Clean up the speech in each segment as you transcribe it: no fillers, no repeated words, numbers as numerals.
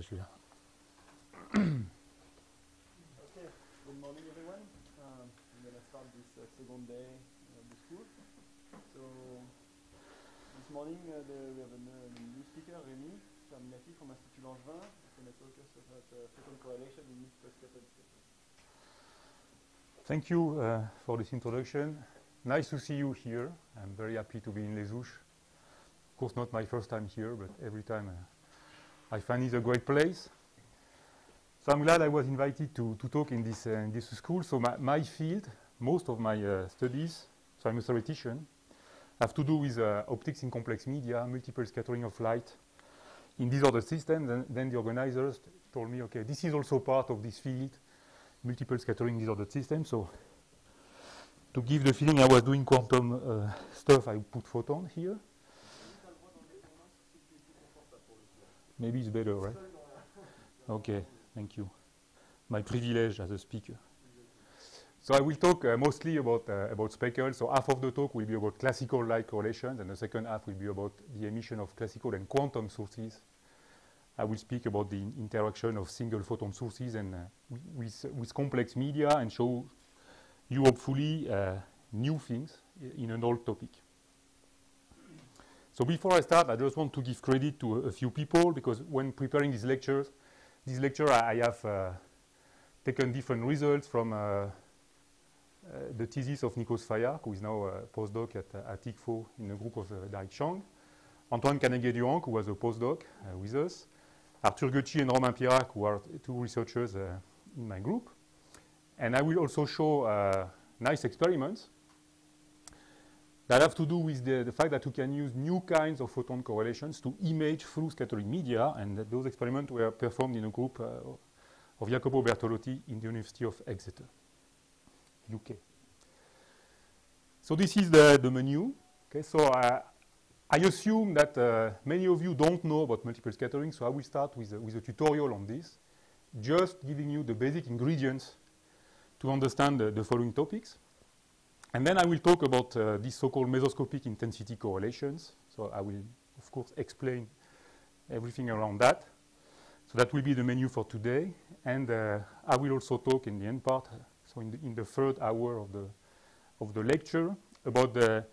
celui-là. Okay, good morning everyone. I'm going to start this second day of the school. So this morning we have a new speaker, Rémi Ferminati from Institut Langevin. He's going to talk us about photon correlation in mixed cathode spectrum. Thank you for this introduction. Nice to see you here. I'm very happy to be in Les Houches. Of course, not my first time here, but every time I find it a great place. So I'm glad I was invited to talk in this school. So my field, most of my studies, so I'm a theoretician, have to do with optics in complex media, multiple scattering of light in disordered systems. And then the organizers told me, okay, this is also part of this field, multiple scattering disordered systems. So to give the feeling I was doing quantum stuff, I put photon here. Maybe it's better, right? Okay, thank you. My privilege as a speaker. So I will talk mostly about speckles. So half of the talk will be about classical light correlations, and the second half will be about the emission of classical and quantum sources. I will speak about the interaction of single photon sources and with complex media, and show you hopefully new things in an old topic. So before I start, I just want to give credit to a few people, because when preparing this lecture I have taken different results from the thesis of Nikos Fayark, who is now a postdoc at ICFO in a group of Derek Chang, Antoine Canegay-Durand, who was a postdoc with us, Arthur Gucci and Romain Pirac, who are two researchers in my group. And I will also show nice experiments that have to do with the fact that you can use new kinds of photon correlations to image through scattering media, and those experiments were performed in a group of Jacopo Bertolotti in the University of Exeter, UK. So this is the menu. Okay, so I assume that many of you don't know about multiple scattering, so I will start with a tutorial on this, just giving you the basic ingredients to understand the following topics. And then I will talk about these so-called mesoscopic intensity correlations. So I will, of course, explain everything around that. So that will be the menu for today. And I will also talk in the end part, so in the third hour of the lecture, about the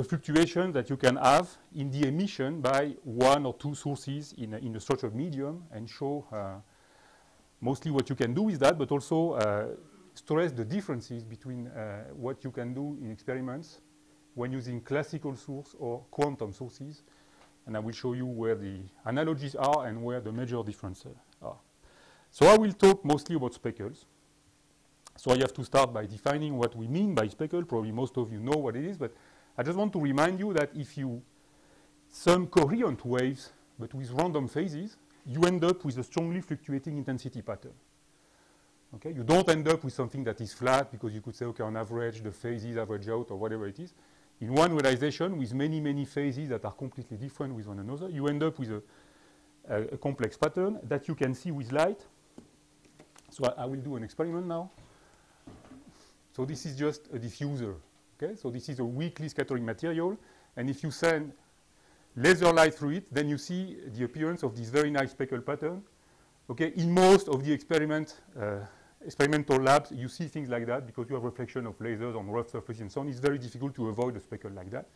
fluctuation that you can have in the emission by one or two sources in a structured medium, and show mostly what you can do with that, but also stress the differences between what you can do in experiments when using classical source or quantum sources. And I will show you where the analogies are and where the major differences are. So I will talk mostly about speckles. So I have to start by defining what we mean by speckle. Probably most of you know what it is, but I just want to remind you that if you sum coherent waves, but with random phases, you end up with a strongly fluctuating intensity pattern. Okay, you don't end up with something that is flat, because you could say, okay, on average, the phases average out, or whatever it is. In one realization, with many, many phases that are completely different with one another, you end up with a complex pattern that you can see with light. So I will do an experiment now. So this is just a diffuser. Okay, so this is a weakly scattering material, and if you send laser light through it, then you see the appearance of this very nice speckle pattern. Okay, in most of the experimental labs, you see things like that, because you have reflection of lasers on rough surfaces and so on. It's very difficult to avoid a speckle like that.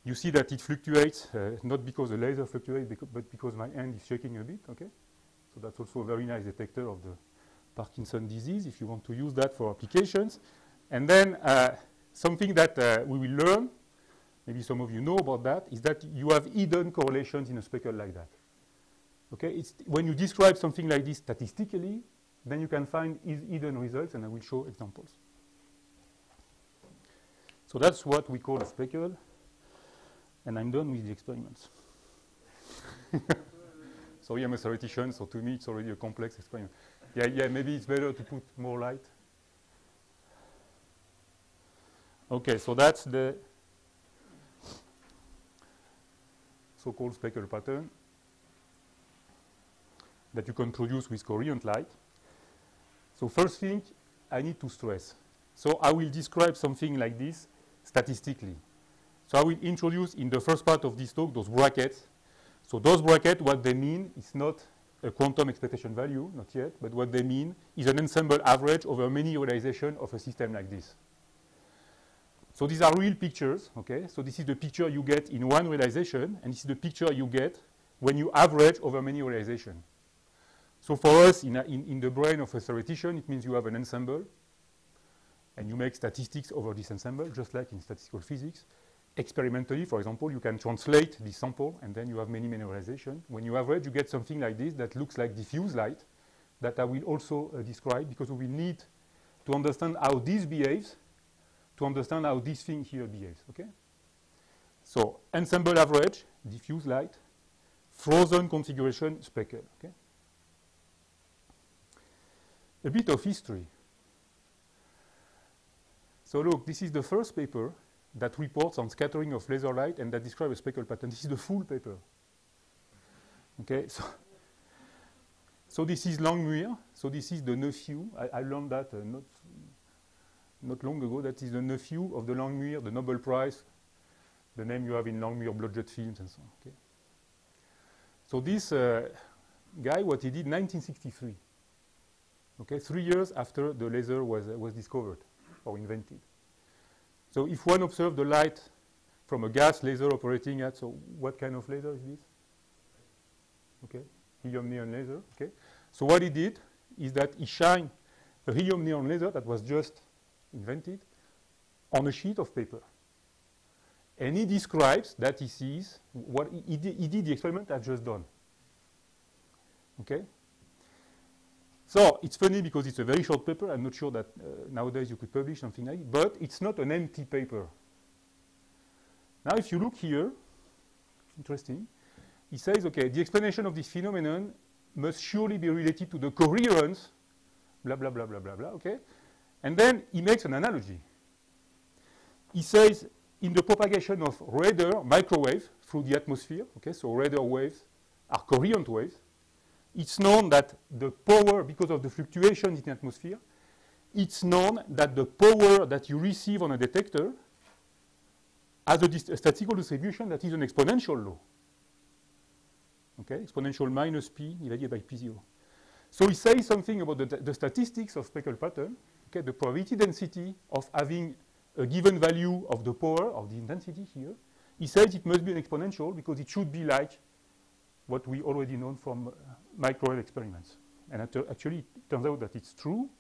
You see that it fluctuates, not because the laser fluctuates, but because my hand is shaking a bit. Okay, so that's also a very nice detector of the Parkinson disease, if you want to use that for applications. And then something that we will learn, maybe some of you know about that, is that you have hidden correlations in a speckle like that. Okay, it's when you describe something like this statistically, then you can find hidden results, and I will show examples. So that's what we call a speckle, and I'm done with the experiments. Sorry, I'm a theoretician, so to me it's already a complex experiment. Yeah, maybe it's better to put more light. Okay, so that's the so-called speckle pattern that you can produce with coherent light. So first thing I need to stress. So I will describe something like this statistically. So I will introduce in the first part of this talk those brackets. So those brackets, what they mean is not a quantum expectation value, not yet, but what they mean is an ensemble average over many realizations of a system like this. So these are real pictures, okay? So this is the picture you get in one realization, and this is the picture you get when you average over many realizations. So for us, in the brain of a theoretician, it means you have an ensemble, and you make statistics over this ensemble, just like in statistical physics. Experimentally, for example, you can translate this sample, and then you have many, many realizations. When you average, you get something like this that looks like diffuse light, that I will also describe, because we will need to understand how this behaves, to understand how this thing here behaves, okay? So, ensemble average, diffuse light, frozen configuration, speckle, okay? A bit of history. So look, this is the first paper that reports on scattering of laser light and that describes a speckle pattern. This is the full paper. Okay, so this is Langmuir. So this is the nephew. I learned that not long ago. That is the nephew of the Langmuir, the Nobel Prize, the name you have in Langmuir Blodgett films and so on. Okay. So this guy, what he did in 1963. Okay, 3 years after the laser was discovered or invented. So if one observes the light from a gas laser operating at, so what kind of laser is this? Okay, helium neon laser, okay. So what he did is that he shined a helium neon laser that was just invented on a sheet of paper. And he describes that he sees what he did the experiment I've just done. Okay? So it's funny because it's a very short paper. I'm not sure that nowadays you could publish something like it, but it's not an empty paper. Now, if you look here, interesting, he says, okay, the explanation of this phenomenon must surely be related to the coherence, blah, blah, blah, blah, blah, blah, okay? And then he makes an analogy. He says, in the propagation of radar microwaves through the atmosphere, okay, so radar waves are coherent waves, it's known that the power, because of the fluctuations in the atmosphere, it's known that the power that you receive on a detector has a statistical distribution that is an exponential law. Okay, exponential minus p divided by p0. So he says something about the statistics of speckle pattern, okay, the probability density of having a given value of the power of the intensity here. He says it must be an exponential because it should be like what we already know from microwave experiments. And actually, it turns out that it's true,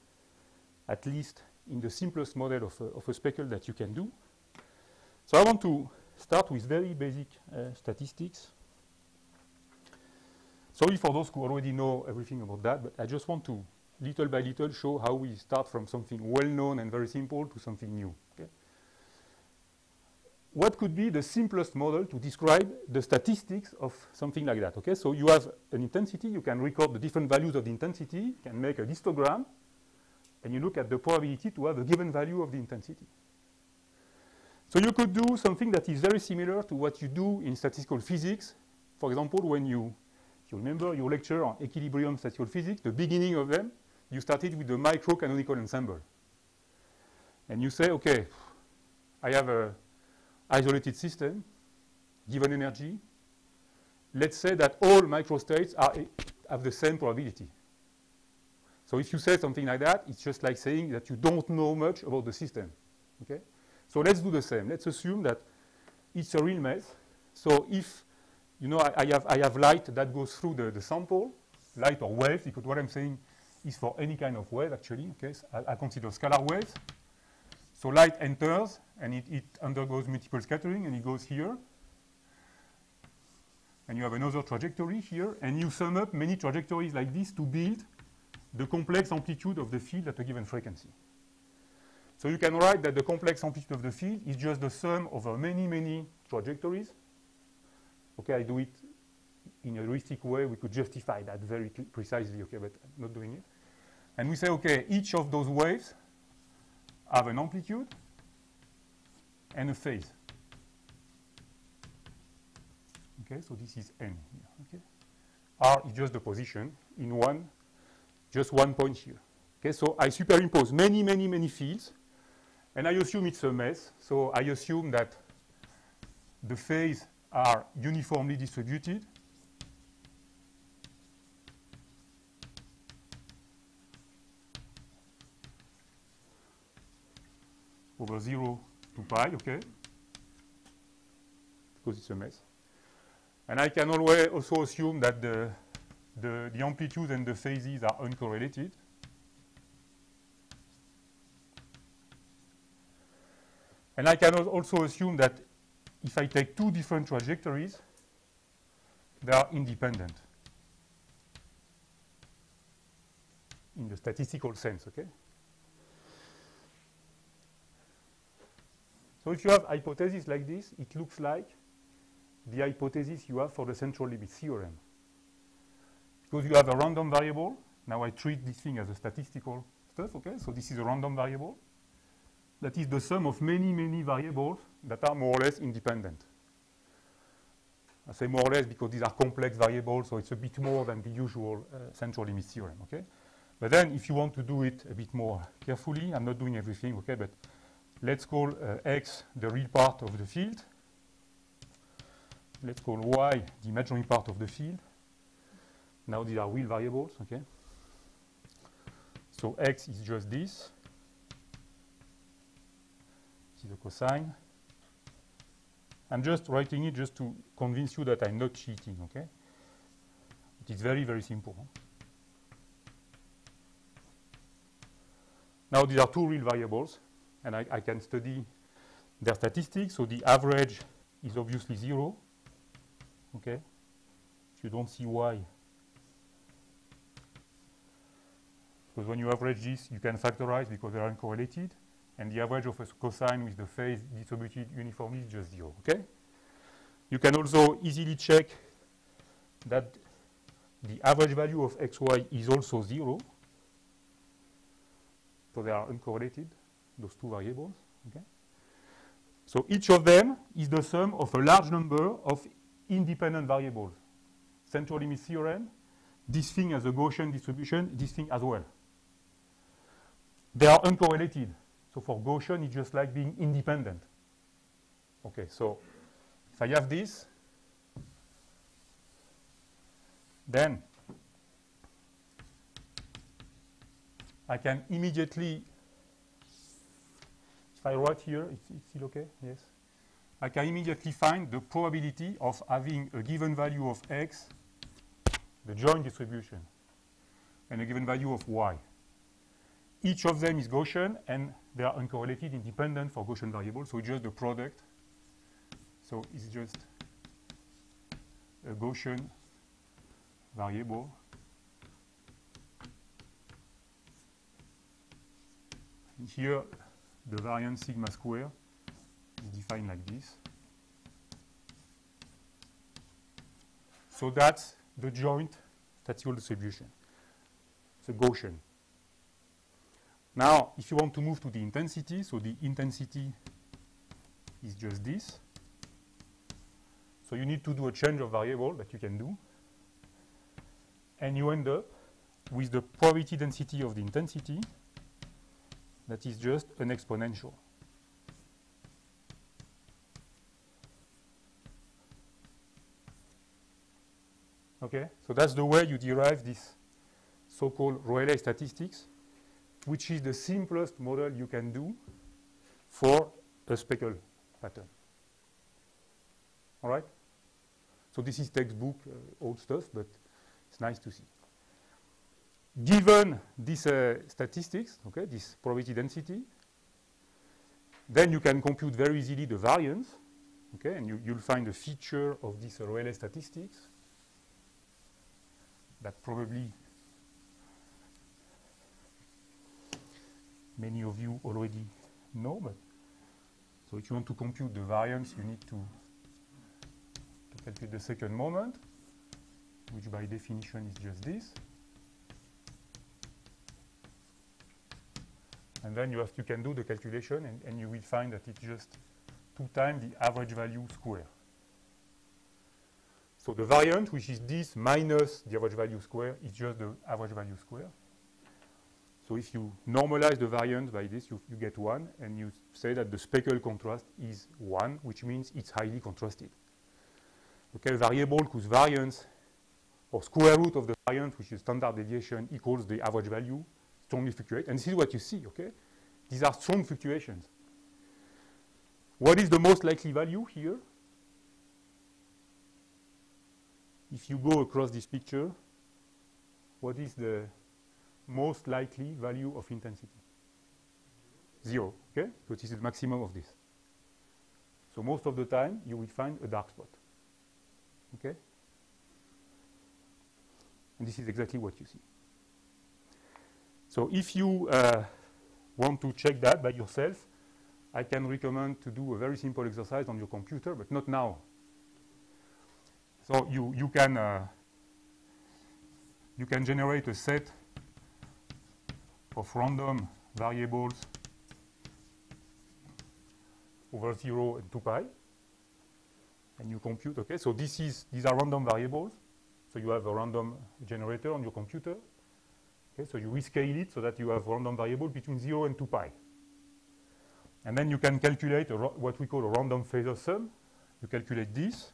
at least in the simplest model of a speckle that you can do. So I want to start with very basic statistics. Sorry for those who already know everything about that, but I just want to, little by little, show how we start from something well-known and very simple to something new. Okay? What could be the simplest model to describe the statistics of something like that? Okay, so you have an intensity, you can record the different values of the intensity, you can make a histogram, and you look at the probability to have a given value of the intensity. So you could do something that is very similar to what you do in statistical physics. For example, when if you remember your lecture on equilibrium statistical physics, the beginning of them, you started with the micro-canonical ensemble. And you say, okay, I have a isolated system, given energy. Let's say that all microstates have the same probability. So if you say something like that, it's just like saying that you don't know much about the system. Okay? So let's do the same. Let's assume that it's a real mess. So if, you know, I have light that goes through the sample, light or waves, because what I'm saying is for any kind of wave, actually. Okay? So I consider scalar waves. So light enters, and it undergoes multiple scattering, and it goes here. And you have another trajectory here, and you sum up many trajectories like this to build the complex amplitude of the field at a given frequency. So you can write that the complex amplitude of the field is just the sum over many, many trajectories. Okay, I do it in a heuristic way. We could justify that very precisely, okay, but I'm not doing it. And we say, okay, each of those waves have an amplitude and a phase. Okay, so this is n here. Okay, R is just the position in just one point here. Okay, so I superimpose many, many, many fields, and I assume it's a mess. So I assume that the phases are uniformly distributed. over 0 to pi, okay? Because it's a mess. And I can always also assume that the amplitude and the phases are uncorrelated. And I can also assume that if I take two different trajectories, they are independent in the statistical sense, okay? So if you have hypotheses like this, it looks like the hypothesis you have for the central limit theorem. Because you have a random variable, now I treat this thing as a statistical stuff, okay? So this is a random variable. That is the sum of many, many variables that are more or less independent. I say more or less because these are complex variables, so it's a bit more than the usual central limit theorem, okay? But then if you want to do it a bit more carefully, I'm not doing everything, okay, but let's call x the real part of the field. Let's call y the imaginary part of the field. Now these are real variables, okay? So x is just this. This is the cosine. I'm just writing it just to convince you that I'm not cheating, okay? It is very, very simple. Huh? Now these are two real variables, and I can study their statistics. So the average is obviously 0, okay? If you don't see y, because when you average this, you can factorize because they are uncorrelated. And the average of a cosine with the phase distributed uniformly is just 0, okay? You can also easily check that the average value of xy is also 0. So they are uncorrelated, those two variables, okay? So each of them is the sum of a large number of independent variables. Central limit theorem, this thing as a Gaussian distribution, this thing as well. They are uncorrelated. So for Gaussian, it's just like being independent. Okay, so if I have this, then I can immediately, if I write here, it's still okay? Yes. I can immediately find the probability of having a given value of x, the joint distribution, and a given value of y. Each of them is Gaussian, and they are uncorrelated, independent for Gaussian variables. So it's just the product. So it's just a Gaussian variable. And here, the variance sigma square is defined like this. So that's the joint statistical distribution. It's a Gaussian. Now, if you want to move to the intensity, so the intensity is just this. So you need to do a change of variable that you can do. And you end up with the probability density of the intensity that is just an exponential. Okay, so that's the way you derive this so-called Rayleigh statistics, which is the simplest model you can do for a speckle pattern. All right? So this is textbook, old stuff, but it's nice to see. Given this statistics, okay, this probability density, then you can compute very easily the variance, okay, and you'll find a feature of this Rayleigh statistics that probably many of you already know, but so if you want to compute the variance, you need to calculate the second moment, which by definition is just this. And then you can do the calculation, and you will find that it's just 2 times the average value square. So the variance, which is this minus the average value square, is just the average value square. So if you normalize the variance by this, you get 1, and you say that the speckle contrast is 1, which means it's highly contrasted. Okay, a variable whose variance, or square root of the variance, which is standard deviation, equals the average value, strongly fluctuate. And this is what you see, okay? These are strong fluctuations. What is the most likely value here? If you go across this picture, what is the most likely value of intensity? 0, okay? So this is the maximum of this. So most of the time, you will find a dark spot, okay? And this is exactly what you see. So if you want to check that by yourself, I can recommend to do a very simple exercise on your computer, but not now. So you can generate a set of random variables over 0 and 2 pi, and you compute. Okay, so these are random variables. So you have a random generator on your computer. Okay, so you rescale it so that you have random variable between 0 and 2 pi. And then you can calculate what we call a random phasor sum. You calculate this.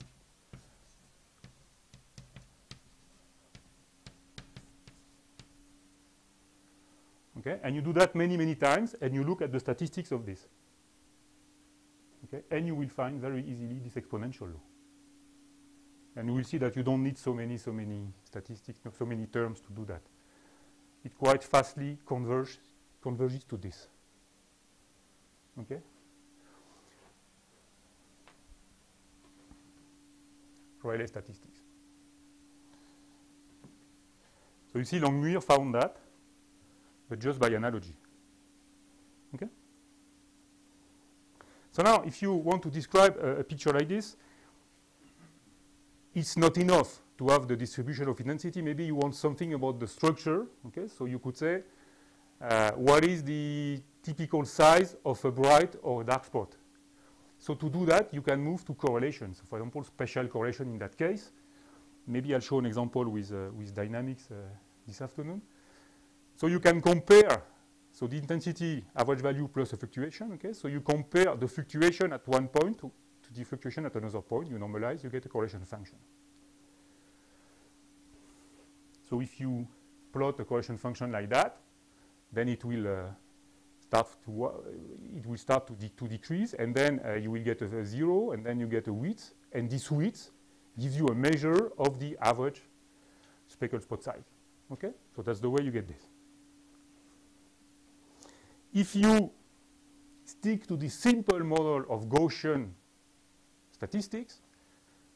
Okay, and you do that many, many times, and you look at the statistics of this. Okay, and you will find very easily this exponential law. And you will see that you don't need so many statistics, so many terms to do that. It quite fastly converges to this. Okay? Rayleigh statistics. So you see Langmuir found that, but just by analogy. Okay? So now, if you want to describe a picture like this, it's not enough to have the distribution of intensity. Maybe you want something about the structure. Okay, so you could say, what is the typical size of a bright or a dark spot? So to do that, you can move to correlations. So for example, spatial correlation in that case. Maybe I'll show an example with dynamics this afternoon. So you can compare, so the intensity average value plus a fluctuation. Okay, so you compare the fluctuation at one point to the fluctuation at another point. You normalize, you get a correlation function. So if you plot a correlation function like that, then it will start to decrease, and then you will get a 0, and then you get a width, and this width gives you a measure of the average speckled spot size. Okay, so that's the way you get this. If you stick to the simple model of Gaussian statistics,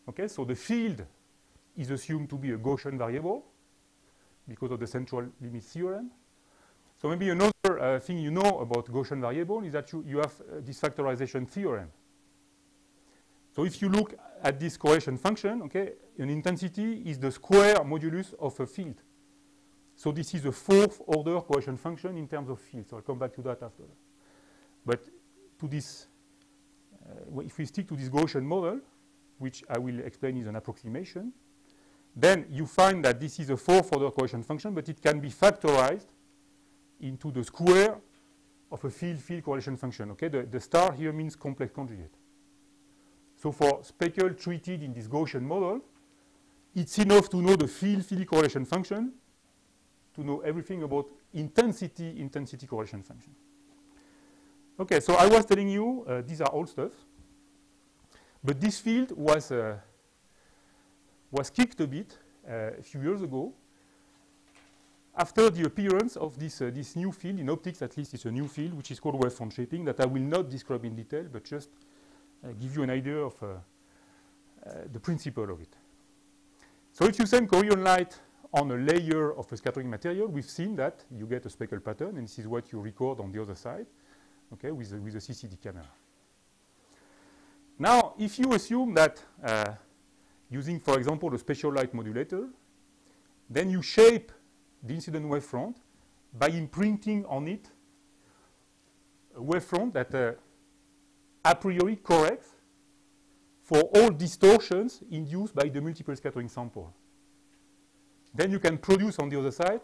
okay, so the field is assumed to be a Gaussian variable because of the central limit theorem. So maybe another thing you know about Gaussian variable is that you have this factorization theorem. So if you look at this correlation function, okay, an intensity is the square modulus of a field. So this is a fourth order correlation function in terms of field. So I'll come back to that after. But to this, if we stick to this Gaussian model, which I will explain is an approximation, then you find that this is a fourth order correlation function, but it can be factorized into the square of a field-field correlation function. Okay, the star here means complex conjugate. So for speckle treated in this Gaussian model, it's enough to know the field-field correlation function to know everything about intensity correlation function. Okay, so I was telling you these are old stuff, but this field was kicked a bit a few years ago after the appearance of this new field. In optics, at least, it's a new field, which is called wavefront shaping, that I will not describe in detail, but just give you an idea of the principle of it. So if you send Corian light on a layer of a scattering material, we've seen that you get a speckle pattern, and this is what you record on the other side, okay, with a CCD camera. Now, if you assume that using, for example, a spatial light modulator, then you shape the incident wavefront by imprinting on it a wavefront that a priori corrects for all distortions induced by the multiple scattering sample. Then you can produce on the other side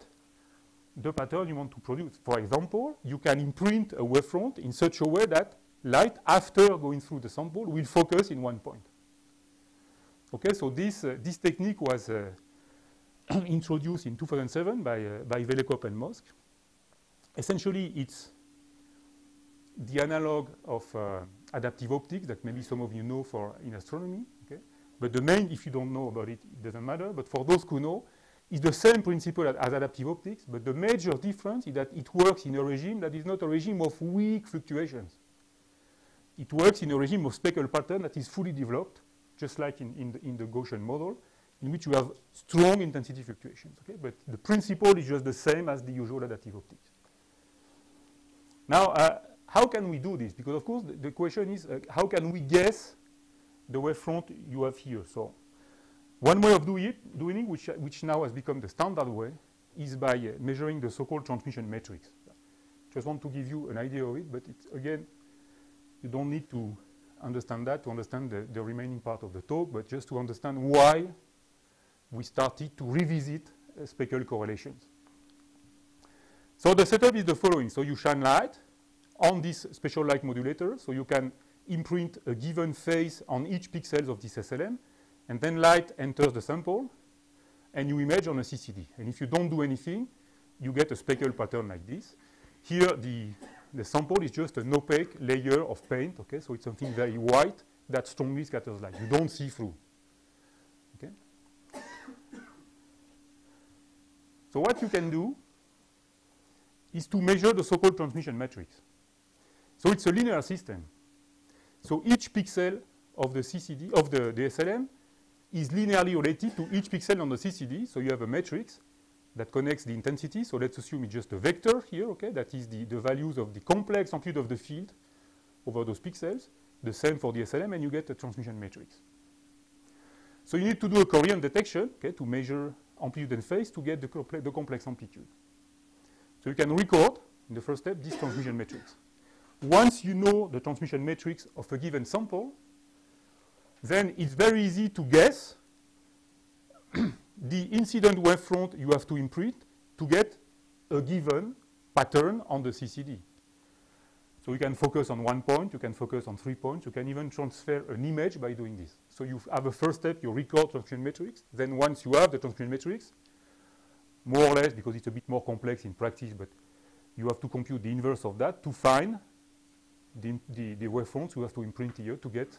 the pattern you want to produce. For example, you can imprint a wavefront in such a way that light, after going through the sample, will focus in one point. Okay, so this technique was introduced in 2007 by Velekop and Mosk. Essentially, it's the analog of adaptive optics that maybe some of you know in astronomy. Okay? But the main, if you don't know about it, it doesn't matter. But for those who know, it's the same principle as adaptive optics. But the major difference is that it works in a regime that is not a regime of weak fluctuations. It works in a regime of speckle pattern that is fully developed, just like in the Gaussian model, in which you have strong intensity fluctuations. Okay? But the principle is just the same as the usual adaptive optics. Now, how can we do this? Because, of course, the question is, how can we guess the wavefront you have here? So, one way of doing it, which now has become the standard way, is by measuring the so-called transmission matrix. Just want to give you an idea of it, but it's, again, you don't need to understand that to understand the remaining part of the talk, but just to understand why we started to revisit speckle correlations. So the setup is the following. So you shine light on this special light modulator, so you can imprint a given phase on each pixels of this SLM, and then light enters the sample, and you image on a CCD. And if you don't do anything, you get a speckle pattern like this. Here, the sample is just an opaque layer of paint, okay? So it's something very white that strongly scatters light. You don't see through, okay? So what you can do is to measure the so-called transmission matrix. So it's a linear system. So each pixel of the CCD, of the SLM, is linearly related to each pixel on the CCD. So you have a matrix that connects the intensity. So let's assume it's just a vector here, okay? That is the values of the complex amplitude of the field over those pixels. The same for the SLM, and you get a transmission matrix. So you need to do a covariance detection, okay, to measure amplitude and phase to get the complex amplitude. So you can record, in the first step, this transmission matrix. Once you know the transmission matrix of a given sample, then it's very easy to guess the incident wavefront you have to imprint to get a given pattern on the CCD. So you can focus on 1 point, you can focus on 3 points, you can even transfer an image by doing this. So you have a first step, you record transmission matrix. Then once you have the transmission matrix, more or less, because it's a bit more complex in practice, but you have to compute the inverse of that to find the wavefronts you have to imprint here to get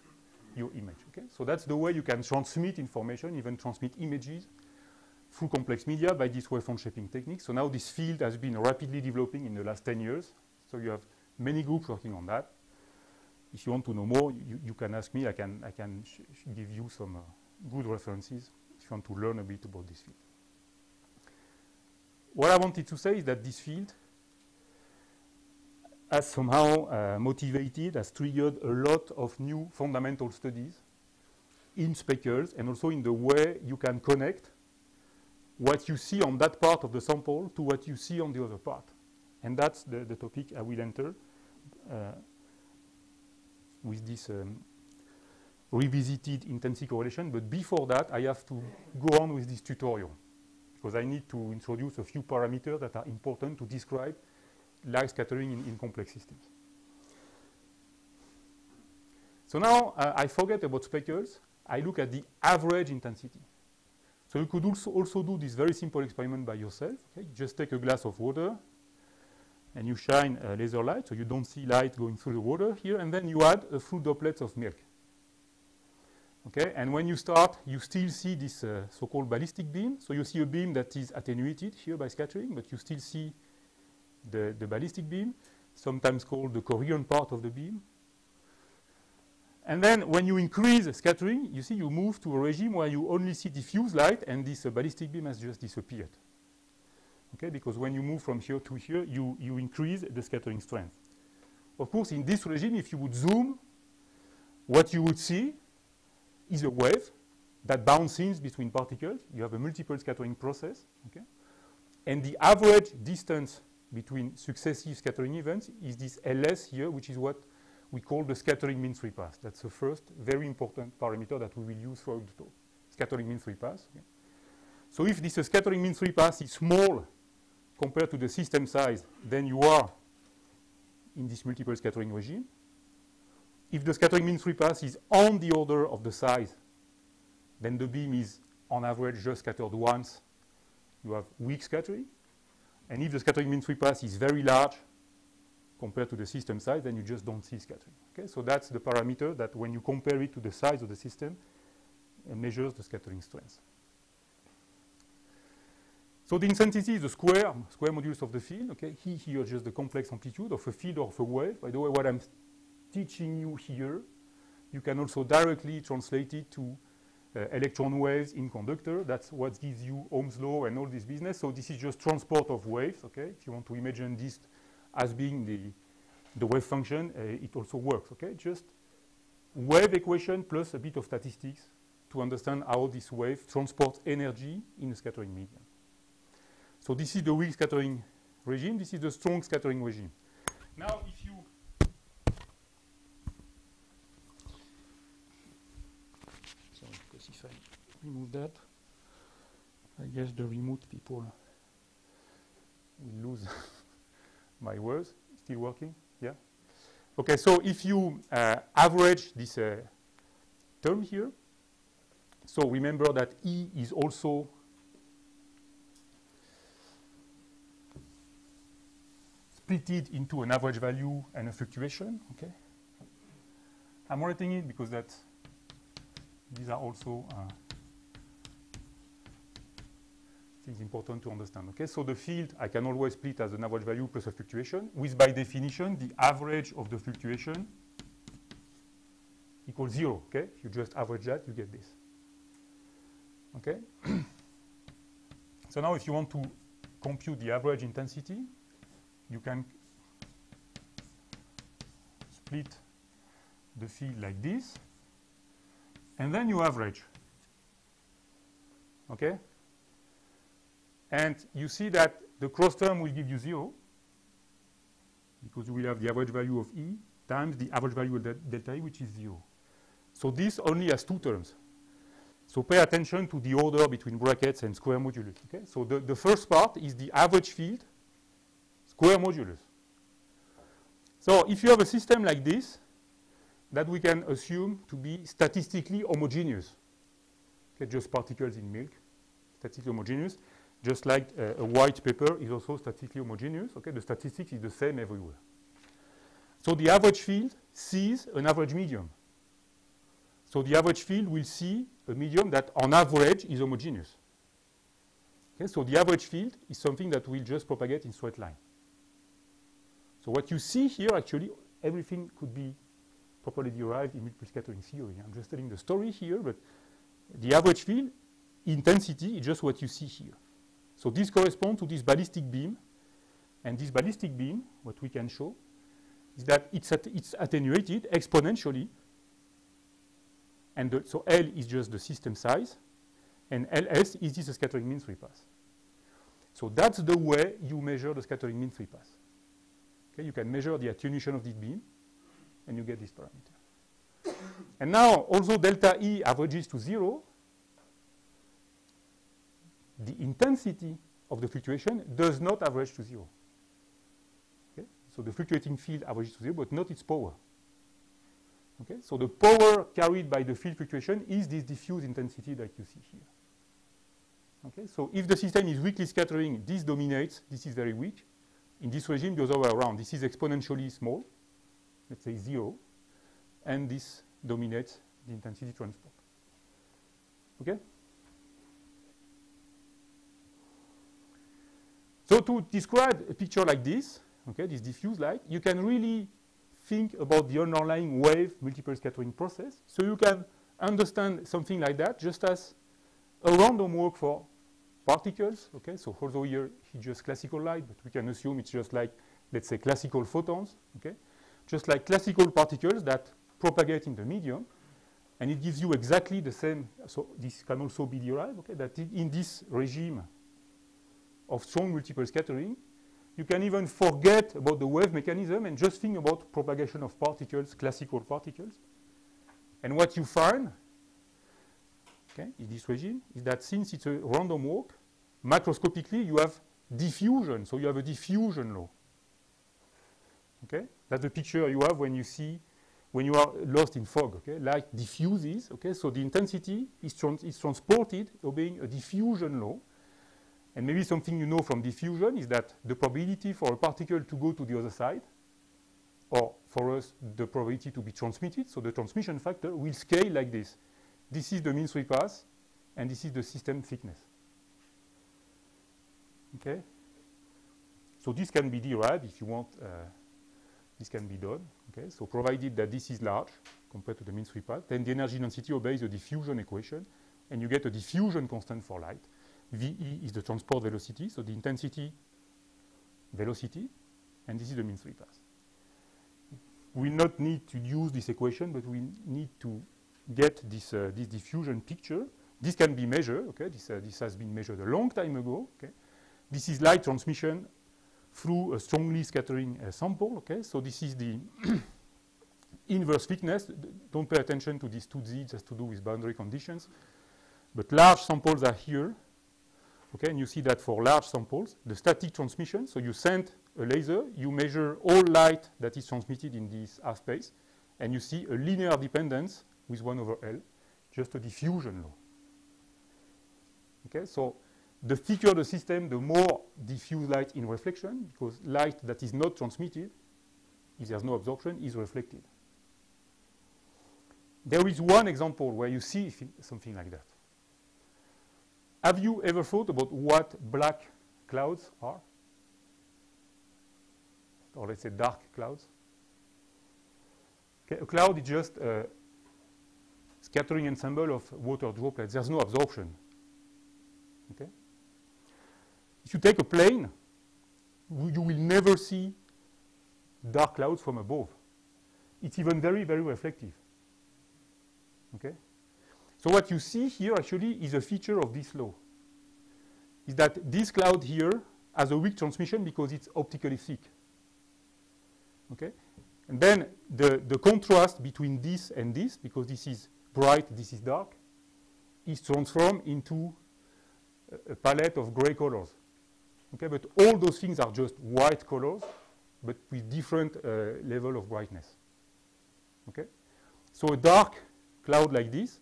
your image. Okay? So that's the way you can transmit information, even transmit images through complex media by this wavefront shaping technique. So now this field has been rapidly developing in the last 10 years. So you have many groups working on that. If you want to know more, you can ask me. I can give you some good references if you want to learn a bit about this field. What I wanted to say is that this field has somehow motivated, has triggered a lot of new fundamental studies in speckles and also in the way you can connect what you see on that part of the sample to what you see on the other part. And that's the topic I will enter with this revisited intensity correlation. But before that, I have to go on with this tutorial because I need to introduce a few parameters that are important to describe light scattering in complex systems. So now I forget about speckles. I look at the average intensity. So you could also do this very simple experiment by yourself. Okay? You just take a glass of water and you shine a laser light, so you don't see light going through the water here, and then you add a few droplets of milk. Okay? And when you start, you still see this so-called ballistic beam. So you see a beam that is attenuated here by scattering, but you still see the ballistic beam, sometimes called the coherent part of the beam. And then when you increase scattering, you see you move to a regime where you only see diffuse light and this ballistic beam has just disappeared. Okay, because when you move from here to here, you increase the scattering strength. Of course, in this regime, if you would zoom, what you would see is a wave that bounces between particles. You have a multiple scattering process. Okay? And the average distance between successive scattering events is this LS here, which is what we call the scattering mean free path. That's the first very important parameter that we will use throughout the talk. Scattering mean free path. Okay. So if this scattering mean free path is small compared to the system size, then you are in this multiple scattering regime. If the scattering mean free path is on the order of the size, then the beam is on average just scattered once. You have weak scattering. And if the scattering mean free path is very large, compared to the system size, then you just don't see scattering. Okay, so that's the parameter that when you compare it to the size of the system, it measures the scattering strength. So the intensity is the square modulus of the field. Okay, here just the complex amplitude of a field or of a wave. By the way, what I'm teaching you here, you can also directly translate it to electron waves in conductor. That's what gives you Ohm's law and all this business. So this is just transport of waves. Okay, if you want to imagine this as being the wave function, it also works. Okay, just wave equation plus a bit of statistics to understand how this wave transports energy in a scattering medium. So this is the weak scattering regime. This is the strong scattering regime. Now, if you sorry, because if I remove that, I guess the remote people will lose my words. Still working? Yeah. Okay. So if you average this term here, so remember that E is also splitted into an average value and a fluctuation. Okay, I'm writing it because that these are also things important to understand. Okay, so the field I can always split as an average value plus a fluctuation, with by definition the average of the fluctuation equals 0. Okay, if you just average that, you get this. Okay, so now if you want to compute the average intensity, you can split the field like this, and then you average. Okay? And you see that the cross term will give you 0, because you will have the average value of E times the average value of delta E, which is 0. So this only has two terms. So pay attention to the order between brackets and square modulus. Okay? So the first part is the average field square modulus. So if you have a system like this, that we can assume to be statistically homogeneous, okay, just particles in milk, statistically homogeneous, just like a white paper is also statistically homogeneous. Okay, the statistics is the same everywhere. So the average field sees an average medium. So the average field will see a medium that on average is homogeneous. Okay, so the average field is something that will just propagate in straight line. So what you see here, actually, everything could be properly derived in multiple scattering theory. I'm just telling the story here, but the average field intensity is just what you see here. So this corresponds to this ballistic beam, and this ballistic beam, what we can show, is that it's attenuated exponentially, and so L is just the system size, and Ls is this scattering mean free path. So that's the way you measure the scattering mean free path. Okay, you can measure the attenuation of this beam, and you get this parameter. And now, although delta E averages to 0, the intensity of the fluctuation does not average to 0. Okay? So the fluctuating field averages to 0, but not its power. Okay? So the power carried by the field fluctuation is this diffuse intensity that you see here. Okay? So if the system is weakly scattering, this dominates. This is very weak. In this regime, the other way around. This is exponentially small, let's say 0, and this dominates the intensity transport. Okay? So to describe a picture like this, okay, this diffuse light, you can really think about the underlying wave multiple scattering process. So you can understand something like that just as a random walk for particles. Okay, so although here it's just classical light, but we can assume it's just like, let's say, classical photons. Okay, just like classical particles that propagate in the medium, and it gives you exactly the same. So this can also be derived. Okay, that in this regime of strong multiple scattering, you can even forget about the wave mechanism and just think about propagation of particles, classical particles. And what you find, okay, in this regime, is that since it's a random walk, macroscopically you have diffusion. So you have a diffusion law. Okay, that's the picture you have when you are lost in fog. Okay, light diffuses. Okay, so the intensity is transported obeying a diffusion law. And maybe something you know from diffusion is that the probability for a particle to go to the other side or for us, the probability to be transmitted. So the transmission factor will scale like this. This is the mean free path, and this is the system thickness. Okay? So this can be derived if you want. This can be done. Okay? So provided that this is large compared to the mean free path, then the energy density obeys the diffusion equation, and you get a diffusion constant for light. VE is the transport velocity, so the intensity velocity, and this is the mean free path. We will not need to use this equation, but we need to get this, this diffusion picture. This can be measured. Okay? This has been measured a long time ago. Okay? This is light transmission through a strongly scattering sample. Okay? So this is the inverse thickness. Don't pay attention to these 2Z, it has to do with boundary conditions. But large samples are here. Okay? And you see that for large samples, the static transmission, so you send a laser, you measure all light that is transmitted in this half space, and you see a linear dependence with 1 over L, just a diffusion law. Okay? So the thicker the system, the more diffuse light in reflection, because light that is not transmitted, if there's no absorption, is reflected. There is one example where you see something like that. Have you ever thought about what black clouds are? Or let's say dark clouds? Okay, a cloud is just a scattering ensemble of water droplets. There's no absorption. Okay? If you take a plane, you will never see dark clouds from above. It's even very, very reflective. Okay? So what you see here actually is a feature of this law. Is that this cloud here has a weak transmission because it's optically thick. Okay? And then the contrast between this and this, because this is bright, this is dark, is transformed into a palette of gray colors. Okay? But all those things are just white colors, but with different level of brightness. Okay? So a dark cloud like this,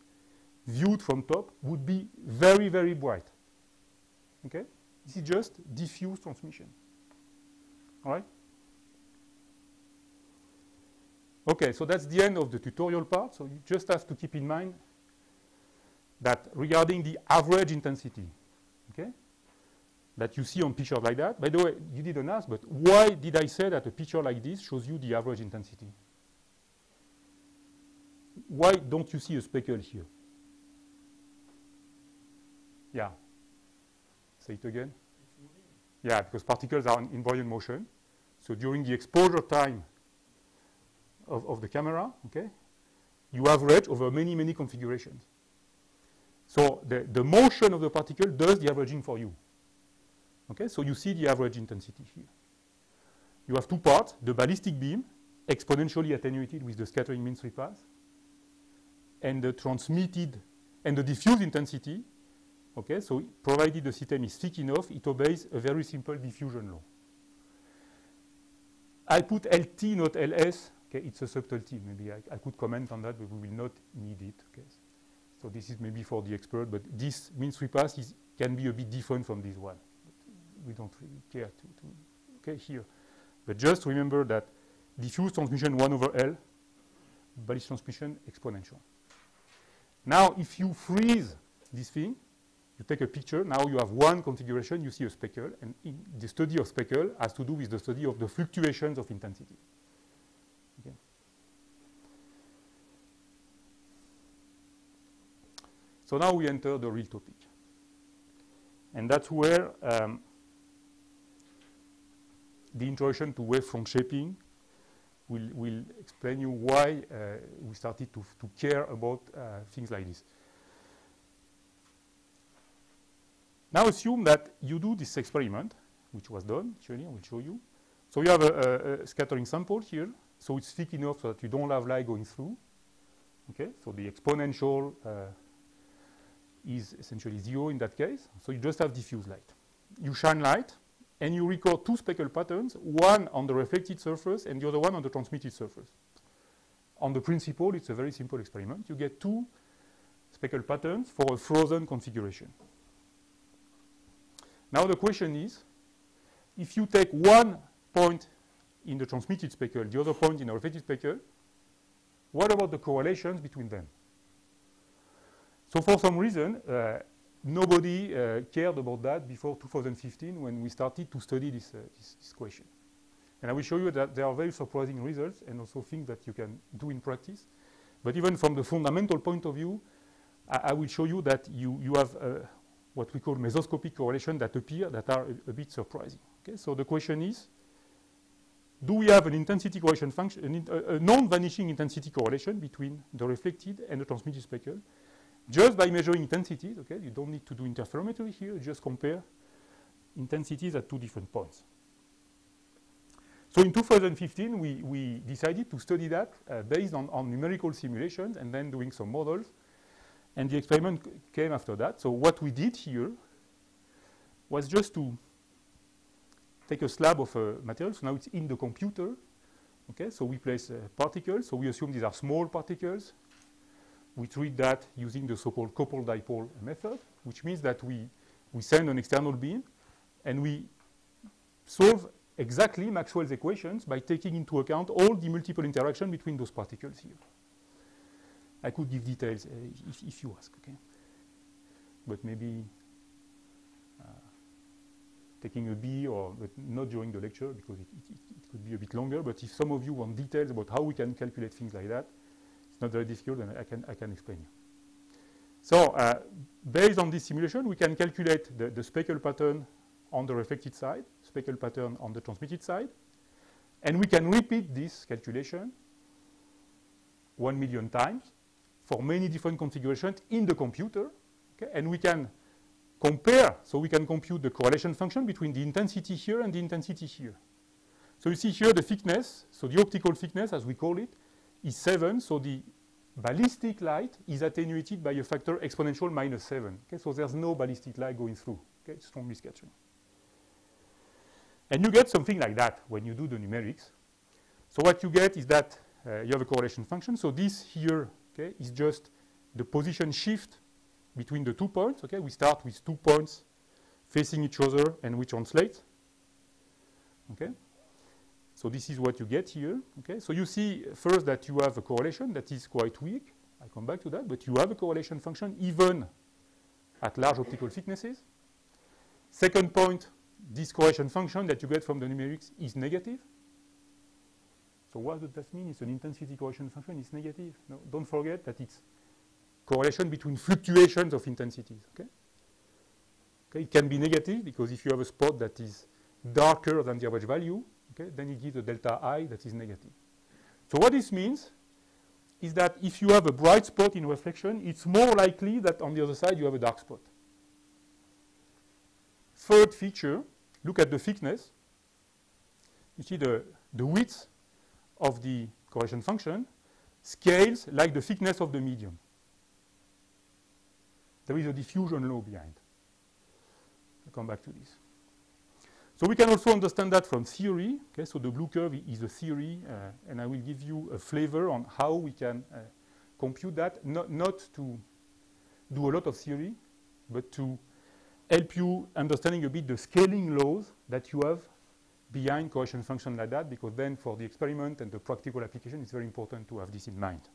viewed from top, would be very, very bright. Okay? This is just diffuse transmission. All right? Okay, so that's the end of the tutorial part. So you just have to keep in mind that regarding the average intensity, okay, that you see on pictures like that. By the way, you didn't ask, but why did I say that a picture like this shows you the average intensity? Why don't you see a speckle here? Yeah. Say it again. Yeah, because particles are in buoyant motion. So during the exposure time of the camera, okay, you average over many, many configurations. So the motion of the particle does the averaging for you. Okay, so you see the average intensity here. You have two parts, the ballistic beam, exponentially attenuated with the scattering mean free path, and the transmitted, and the diffuse intensity. Okay, so provided the system is thick enough, it obeys a very simple diffusion law. I put LT, not LS. Okay, it's a subtle T. Maybe I could comment on that, but we will not need it. Okay, so this is maybe for the expert, but this mean free path can be a bit different from this one. But we don't really care to okay, here. But just remember that diffuse transmission 1 over L, ballistic transmission exponential. Now, if you freeze this thing, you take a picture, now you have one configuration, you see a speckle, and the study of speckle has to do with the study of the fluctuations of intensity. Okay. So now we enter the real topic. And that's where the introduction to wavefront shaping will explain you why we started to care about things like this. Now assume that you do this experiment, which was done, actually, I will show you. So you have a scattering sample here, so it's thick enough so that you don't have light going through. Okay, so the exponential is essentially 0 in that case, so you just have diffuse light. You shine light, and you record two speckle patterns, one on the reflected surface and the other one on the transmitted surface. On the principle, it's a very simple experiment. You get two speckle patterns for a frozen configuration. Now the question is, if you take one point in the transmitted speckle, the other point in the reflected speckle, what about the correlations between them? So for some reason, nobody cared about that before 2015 when we started to study this question. And I will show you that there are very surprising results and also things that you can do in practice. But even from the fundamental point of view, I will show you that you have what we call mesoscopic correlation that appear that are a bit surprising. Okay, so the question is, do we have an intensity correlation function, a non-vanishing intensity correlation between the reflected and the transmitted speckle, just by measuring intensities? Okay, you don't need to do interferometry here, just compare intensities at two different points. So in 2015, we decided to study that based on numerical simulations and then doing some models. And the experiment came after that. So what we did here was just to take a slab of material. So now it's in the computer. Okay, so we place particles. So we assume these are small particles. We treat that using the so-called coupled dipole method, which means that we send an external beam and we solve exactly Maxwell's equations by taking into account all the multiple interactions between those particles here. I could give details if you ask, okay? But maybe taking a B, but not during the lecture because it could be a bit longer. But if some of you want details about how we can calculate things like that, it's not very difficult, and I can explain you. So based on this simulation, we can calculate the speckle pattern on the reflected side, speckle pattern on the transmitted side, and we can repeat this calculation 1 million times for many different configurations in the computer, okay? And we can compare, so we can compute the correlation function between the intensity here and the intensity here. So you see here the thickness, so the optical thickness, as we call it, is 7, so the ballistic light is attenuated by a factor exponential -7. Okay? So there's no ballistic light going through, okay? It's strongly scattering. And you get something like that when you do the numerics. So what you get is that you have a correlation function. So this here, okay, is just the position shift between the 2 points. Okay, we start with 2 points facing each other, and we translate. Okay, so this is what you get here. Okay, so you see first that you have a correlation that is quite weak. I come back to that, but you have a correlation function even at large optical thicknesses. Second point, this correlation function that you get from the numerics is negative. So what does that mean? It's an intensity correlation function. It's negative. No, don't forget that it's correlation between fluctuations of intensities. Okay? Okay, it can be negative because if you have a spot that is darker than the average value, okay, then it gives a delta I that is negative. So what this means is that if you have a bright spot in reflection, it's more likely that on the other side you have a dark spot. Third feature, look at the thickness. You see the width of the correlation function scales like the thickness of the medium. There is a diffusion law behind. I'll come back to this. So we can also understand that from theory. Okay, so the blue curve is a theory, and I will give you a flavor on how we can compute that, not to do a lot of theory, but to help you understanding a bit the scaling laws that you have behind correlation function like that, because then for the experiment and the practical application, it's very important to have this in mind.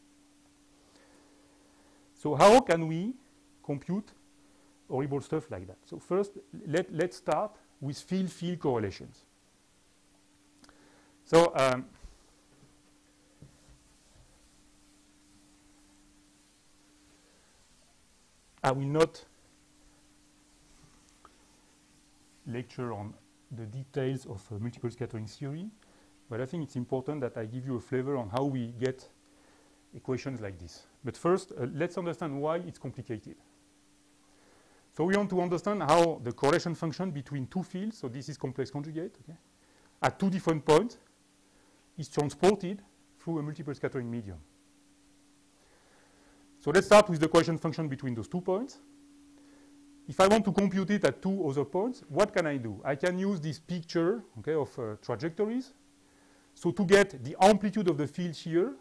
So how can we compute horrible stuff like that? So first, let's start with field-field correlations. So I will not lecture on the details of multiple scattering theory, but I think it's important that I give you a flavor on how we get equations like this. But first, let's understand why it's complicated. So we want to understand how the correlation function between two fields, so this is complex conjugate, okay, at two different points, is transported through a multiple scattering medium. So let's start with the correlation function between those 2 points. If I want to compute it at 2 other points, what can I do? I can use this picture, okay, of trajectories. So to get the amplitude of the field here,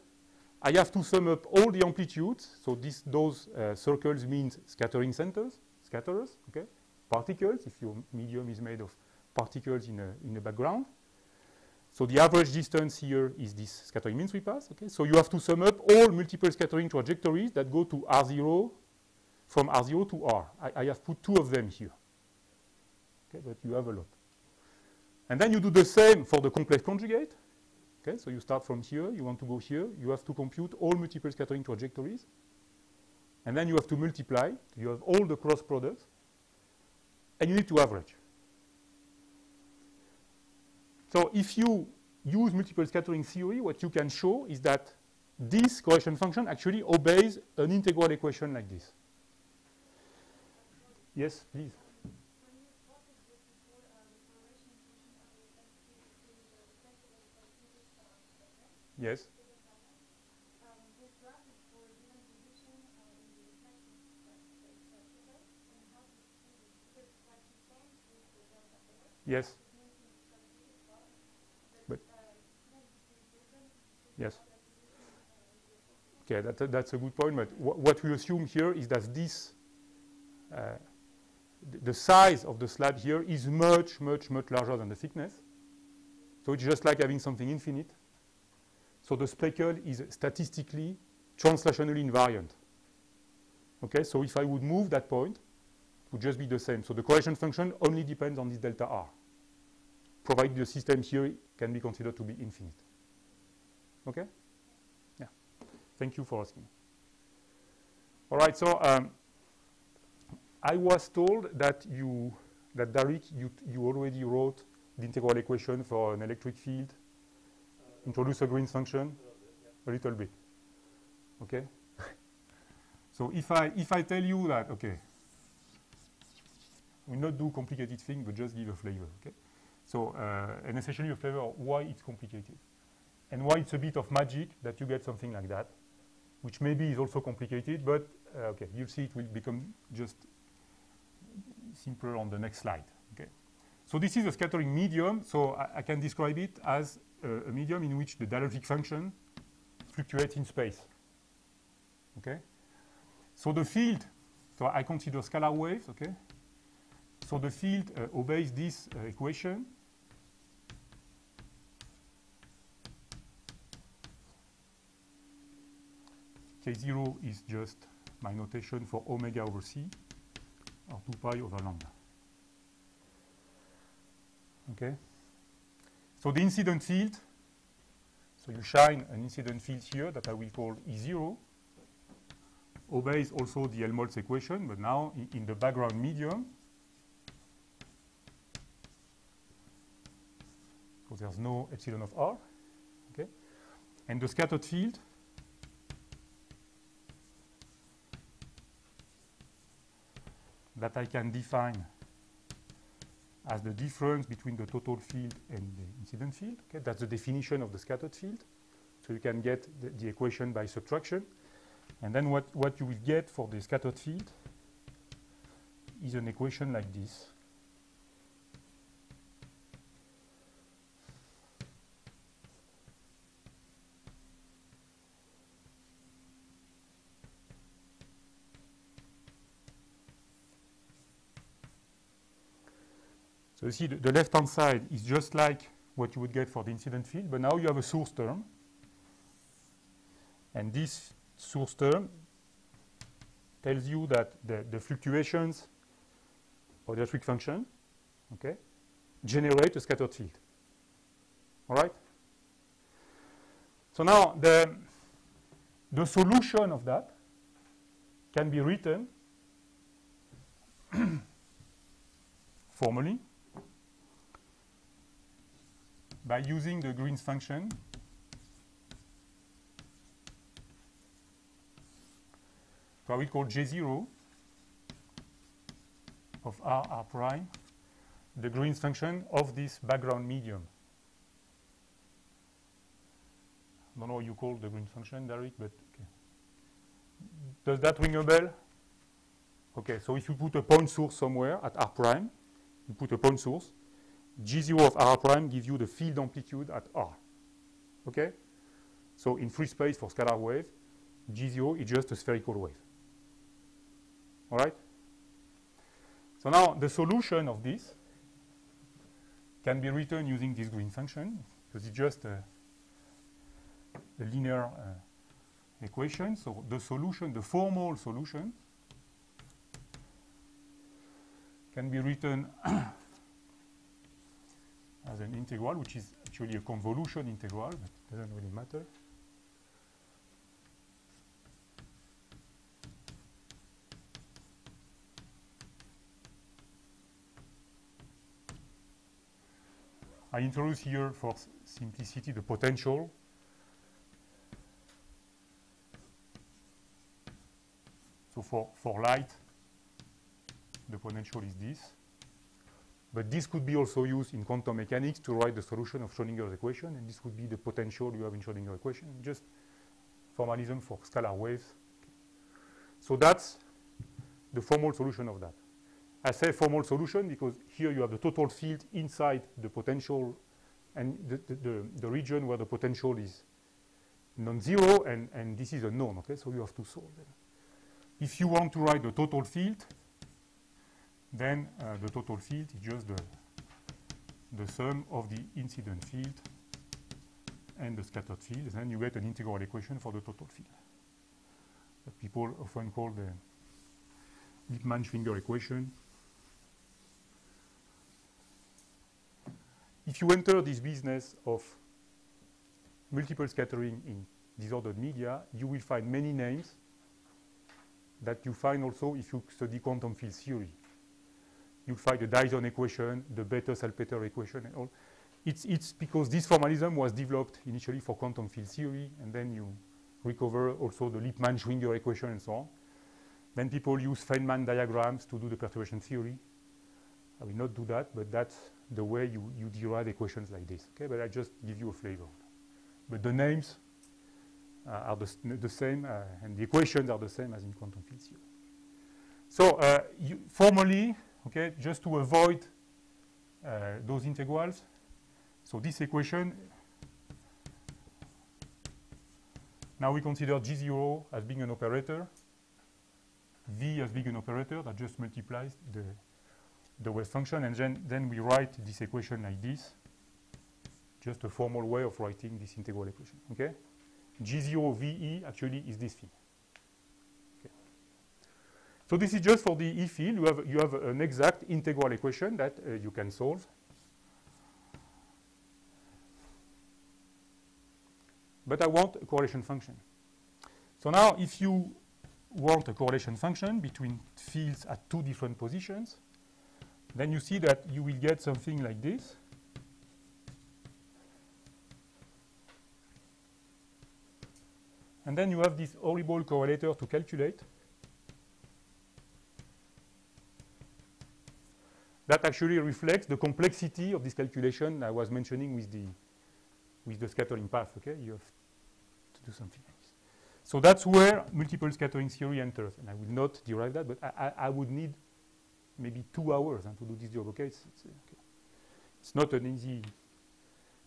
I have to sum up all the amplitudes. So those circles means scattering centers, scatterers, okay, particles, if your medium is made of particles in a background. So the average distance here is this scattering mean sweep path. Okay? So you have to sum up all multiple scattering trajectories that go to R0, from R0 to R. I have put 2 of them here. Okay, but you have a lot. And then you do the same for the complex conjugate. Okay, so you start from here, you want to go here, you have to compute all multiple scattering trajectories. And then you have to multiply, you have all the cross products, and you need to average. So if you use multiple scattering theory, what you can show is that this correction function actually obeys an integral equation like this. Yes, please. Yes. Yes. But yes. Okay, that's a good point. But what we assume here is that this, the size of the slab here is much, much, much larger than the thickness. So it's just like having something infinite. So the speckle is statistically translationally invariant. Okay, so if I would move that point, it would just be the same. So the correction function only depends on this delta R, provided the system here can be considered to be infinite. Okay? Yeah. Thank you for asking. All right, so I was told that Darik, you already wrote the integral equation for an electric field, introduce a Green's function, a little bit. Okay? So if I tell you that, okay, we'll not do complicated things, but just give a flavor, okay? So, and essentially a flavor of why it's complicated. And why it's a bit of magic that you get something like that, which maybe is also complicated, but okay, you'll see it will become just simpler on the next slide, okay? So this is a scattering medium, so I can describe it as a medium in which the dielectric function fluctuates in space, okay? So the field, so I consider scalar waves, okay? So the field obeys this equation. K0 is just my notation for omega over c, or 2 pi over lambda. Okay? So the incident field, so you shine an incident field here that I will call E0, obeys also the Helmholtz equation, but now in the background medium, because there's no epsilon of R, okay? And the scattered field that I can define as the difference between the total field and the incident field, okay? That's the definition of the scattered field. So you can get the equation by subtraction. And then what you will get for the scattered field is an equation like this. So you see the left-hand side is just like what you would get for the incident field, but now you have a source term. And this source term tells you that the fluctuations of the electric function, okay, generate a scattered field. All right? So now the solution of that can be written formally by using the Green's function so I will call J0 of R prime the Green's function of this background medium. I don't know what you call the Green's function, Darik, but okay. Does that ring a bell? Okay, so if you put a point source somewhere at R prime, you put a point source, G0 of R prime gives you the field amplitude at R. Okay? So in free space for scalar wave, G0 is just a spherical wave. All right? So now the solution of this can be written using this Green function. because it's just a linear equation. So the solution, the formal solution, can be written as an integral, which is actually a convolution integral, but it doesn't really matter. I introduce here, for simplicity, the potential. So for light, the potential is this. But this could be also used in quantum mechanics to write the solution of Schrödinger's equation, and this would be the potential you have in Schrödinger's equation, just formalism for scalar waves. Okay. So that's the formal solution of that. I say formal solution because here you have the total field inside the potential and the region where the potential is non-zero, and this is a known, okay? So you have to solve them. If you want to write the total field, then the total field is just the sum of the incident field and the scattered field. And then you get an integral equation for the total field that people often call the Lippmann-Schwinger equation. If you enter this business of multiple scattering in disordered media, you will find many names that you find also if you study quantum field theory. You'll find the Dyson equation, the Bethe-Salpeter equation, and all. It's because this formalism was developed initially for quantum field theory, and then you recover also the Lippmann-Schwinger equation and so on. Then people use Feynman diagrams to do the perturbation theory. I will not do that, but that's the way you derive equations like this. Okay, but I just give you a flavor. But the names are the same, and the equations are the same as in quantum field theory. So formally, okay, just to avoid those integrals, so this equation, now we consider G0 as being an operator, V as being an operator that just multiplies the wave function, and then we write this equation like this, just a formal way of writing this integral equation, okay? G0 VE actually is this thing. Okay. So this is just for the E field. You have an exact integral equation that you can solve. But I want a correlation function. So now if you want a correlation function between fields at two different positions, then you see that you will get something like this. And then you have this horrible correlator to calculate that actually reflects the complexity of this calculation I was mentioning with the scattering path. Okay, you have to do something like this. So that's where multiple scattering theory enters, and I will not derive that, but I would need maybe 2 hours to do this job. Okay, it's not an easy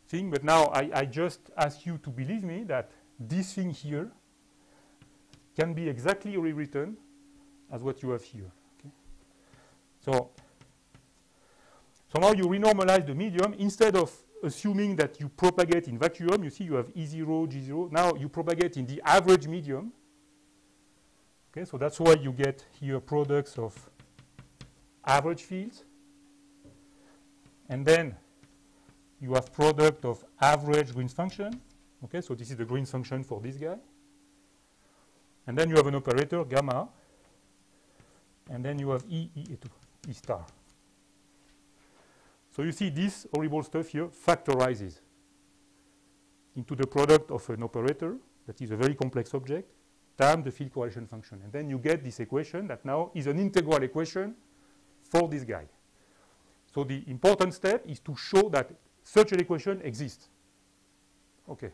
thing, but now I just ask you to believe me that this thing here can be exactly rewritten as what you have here. Okay? So now you renormalize the medium. Instead of assuming that you propagate in vacuum, you see you have E0, G0. Now you propagate in the average medium. Okay, so that's why you get here products of average fields. And then you have product of average Green's function. Okay, so this is the Green's function for this guy. And then you have an operator, gamma. And then you have E star. So you see this horrible stuff here factorizes into the product of an operator that is a very complex object times the field correlation function. And then you get this equation that now is an integral equation for this guy. So the important step is to show that such an equation exists. Okay.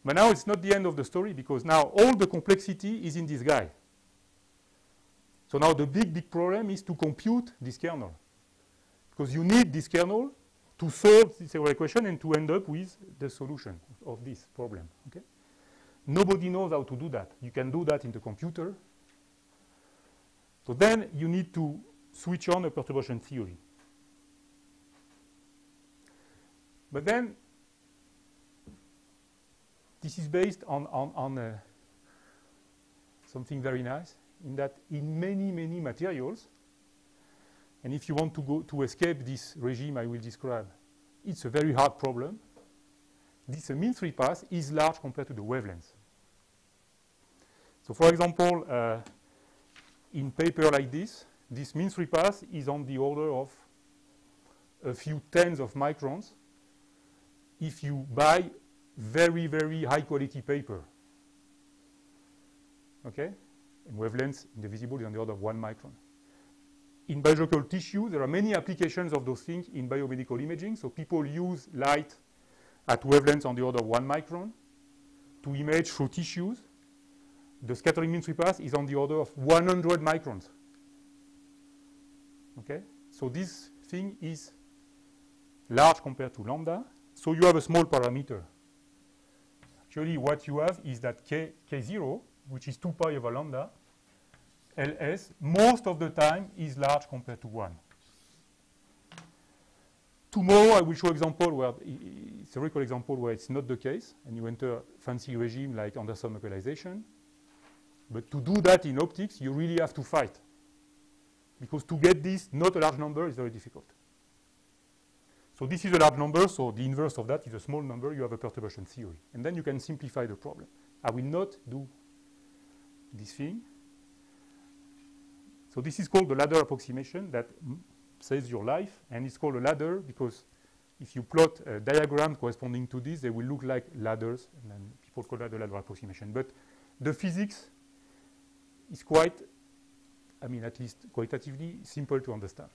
But now it's not the end of the story, because now all the complexity is in this guy. So now the big problem is to compute this kernel, because you need this kernel to solve this equation and to end up with the solution of this problem. Okay? Nobody knows how to do that. You can do that in the computer. So then you need to switch on a perturbation theory. But then, this is based on something very nice, in that in many, many materials, and if you want to escape this regime I will describe, it's a very hard problem. This mean-free path is large compared to the wavelength. So for example, in paper like this mean-free path is on the order of a few tens of microns if you buy very, very high quality paper. Okay? And wavelength in the visible is on the order of 1 micron. In biological tissue, there are many applications of those things in biomedical imaging. So people use light at wavelengths on the order of 1 micron to image through tissues. The scattering mean-free path is on the order of 100 microns. Okay? So this thing is large compared to lambda. So you have a small parameter. Actually, what you have is that K0, which is 2 pi over lambda, Ls, most of the time is large compared to 1. Tomorrow I will show example where theoretical example where it's not the case, and you enter fancy regime like Anderson localization. But to do that in optics, you really have to fight, because to get this not a large number is very difficult. So this is a large number, so the inverse of that is a small number. You have a perturbation theory, and then you can simplify the problem. I will not do this thing. So this is called the ladder approximation that saves your life, and it's called a ladder because if you plot a diagram corresponding to this, they will look like ladders, and then people call that the ladder approximation. But the physics is quite, I mean, at least qualitatively simple to understand.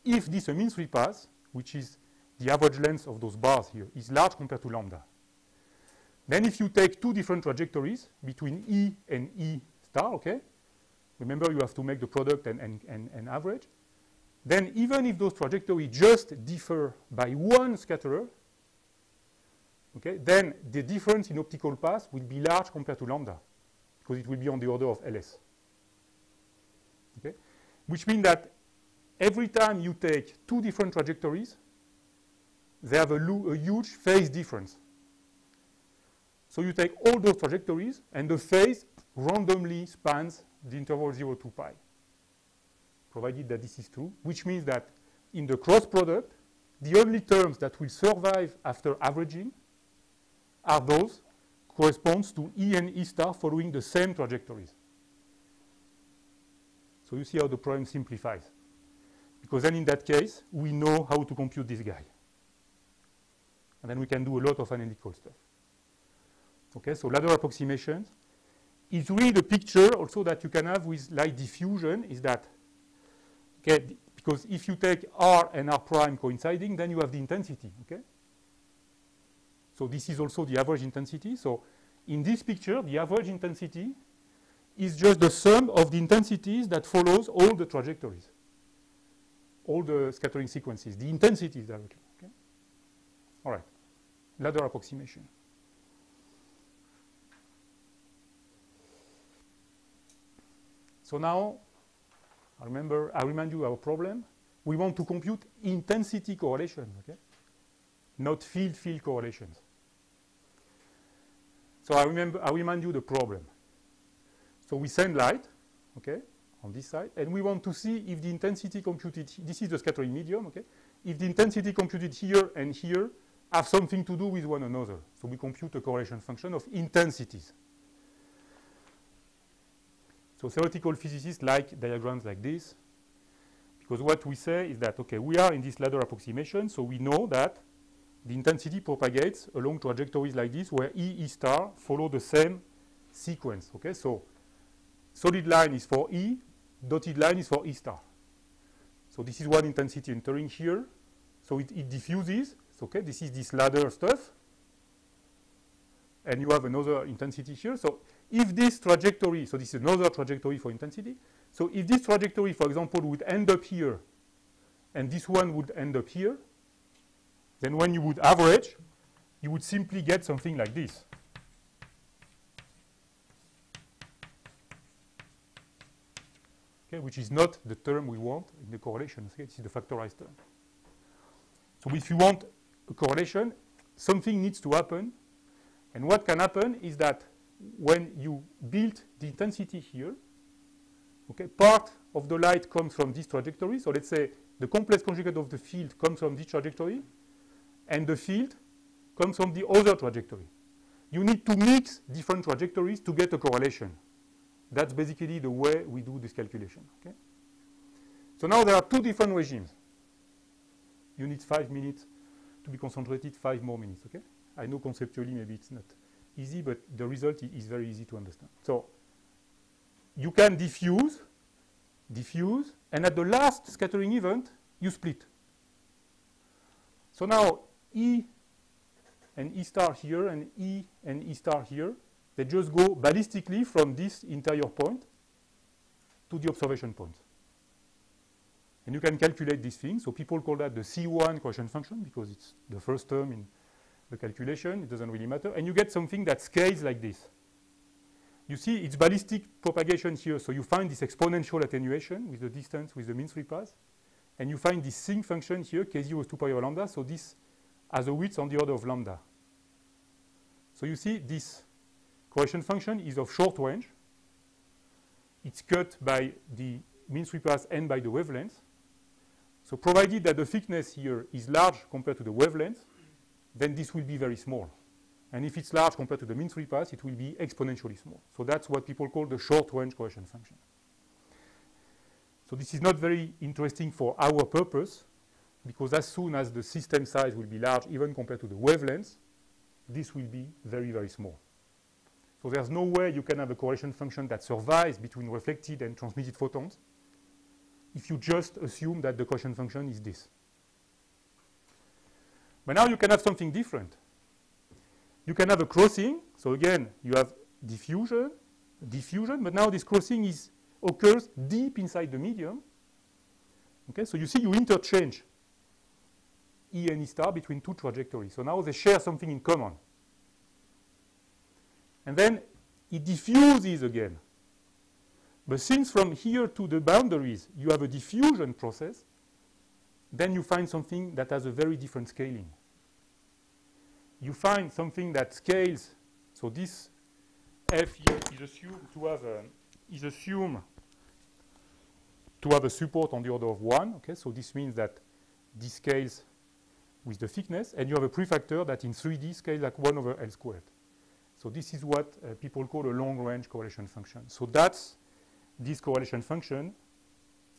If this mean-free path, which is the average length of those bars here, is large compared to lambda, then if you take two different trajectories between E and E star, okay, remember you have to make the product and average, then even if those trajectories just differ by one scatterer, okay, then the difference in optical path will be large compared to lambda, because it will be on the order of Ls. Okay? Which means that every time you take two different trajectories, they have a huge phase difference. So you take all those trajectories, and the phase randomly spans the interval 0 to pi, provided that this is true, which means that in the cross product, the only terms that will survive after averaging are those corresponds to E and E star following the same trajectories. So you see how the problem simplifies. Because then in that case, we know how to compute this guy. And then we can do a lot of analytical stuff. Okay, so ladder approximations is really the picture also that you can have with light diffusion is that, okay, because if you take R and R prime coinciding, then you have the intensity, okay? So this is also the average intensity. So in this picture, the average intensity is just the sum of the intensities that follows all the trajectories, all the scattering sequences, the intensities directly, okay? All right, ladder approximation. So now, I remind you our problem. We want to compute intensity correlation, okay? Not field-field correlations. So I remind you the problem. So we send light, okay, on this side, and we want to see if the intensity computed, this is the scattering medium, okay? If the intensity computed here and here have something to do with one another. So we compute a correlation function of intensities. So theoretical physicists like diagrams like this, because what we say is that, okay, we are in this ladder approximation, so we know that the intensity propagates along trajectories like this, where E, E star follow the same sequence, okay? So solid line is for E, dotted line is for E star. So this is one intensity entering here. So it diffuses, so, okay, this is this ladder stuff. And you have another intensity here. So if this trajectory, so this is another trajectory for intensity. So if this trajectory, for example, would end up here, and this one would end up here, then when you would average, you would simply get something like this. Okay, which is not the term we want in the correlation. Okay, this is the factorized term. So if you want a correlation, something needs to happen. And what can happen is that when you build the intensity here, okay, part of the light comes from this trajectory. So let's say the complex conjugate of the field comes from this trajectory, and the field comes from the other trajectory. You need to mix different trajectories to get a correlation. That's basically the way we do this calculation. Okay? So now there are two different regimes. You need 5 minutes to be concentrated, 5 more minutes. Okay? I know conceptually maybe it's not easy, but the result is very easy to understand. So you can diffuse, and at the last scattering event, you split. So now E and E star here and E star here, they just go ballistically from this interior point to the observation point. And you can calculate these things. So people call that the C1 correlation function because it's the first term in the calculation. It doesn't really matter. And you get something that scales like this. You see it's ballistic propagation here. So you find this exponential attenuation with the distance with the mean free path. And you find this sinc function here, k0 is 2 pi over lambda. So this has a width on the order of lambda. So you see this correlation function is of short range. It's cut by the mean free path and by the wavelength. So provided that the thickness here is large compared to the wavelength, then this will be very small. And if it's large compared to the mean free path, it will be exponentially small. So that's what people call the short range correlation function. So this is not very interesting for our purpose, because as soon as the system size will be large, even compared to the wavelengths, this will be very, very small. So there's no way you can have a correlation function that survives between reflected and transmitted photons if you just assume that the correlation function is this. But now you can have something different. You can have a crossing. So again, you have diffusion, but now this crossing occurs deep inside the medium. Okay, so you see you interchange E and E star between two trajectories. So now they share something in common. And then it diffuses again. But since from here to the boundaries you have a diffusion process, then you find something that has a very different scaling. You find something that scales. So this F here is assumed to have a support on the order of 1. Okay, so this means that this scales with the thickness, and you have a prefactor that in 3D scales like 1 over L squared. So this is what people call a long-range correlation function. So that's this correlation function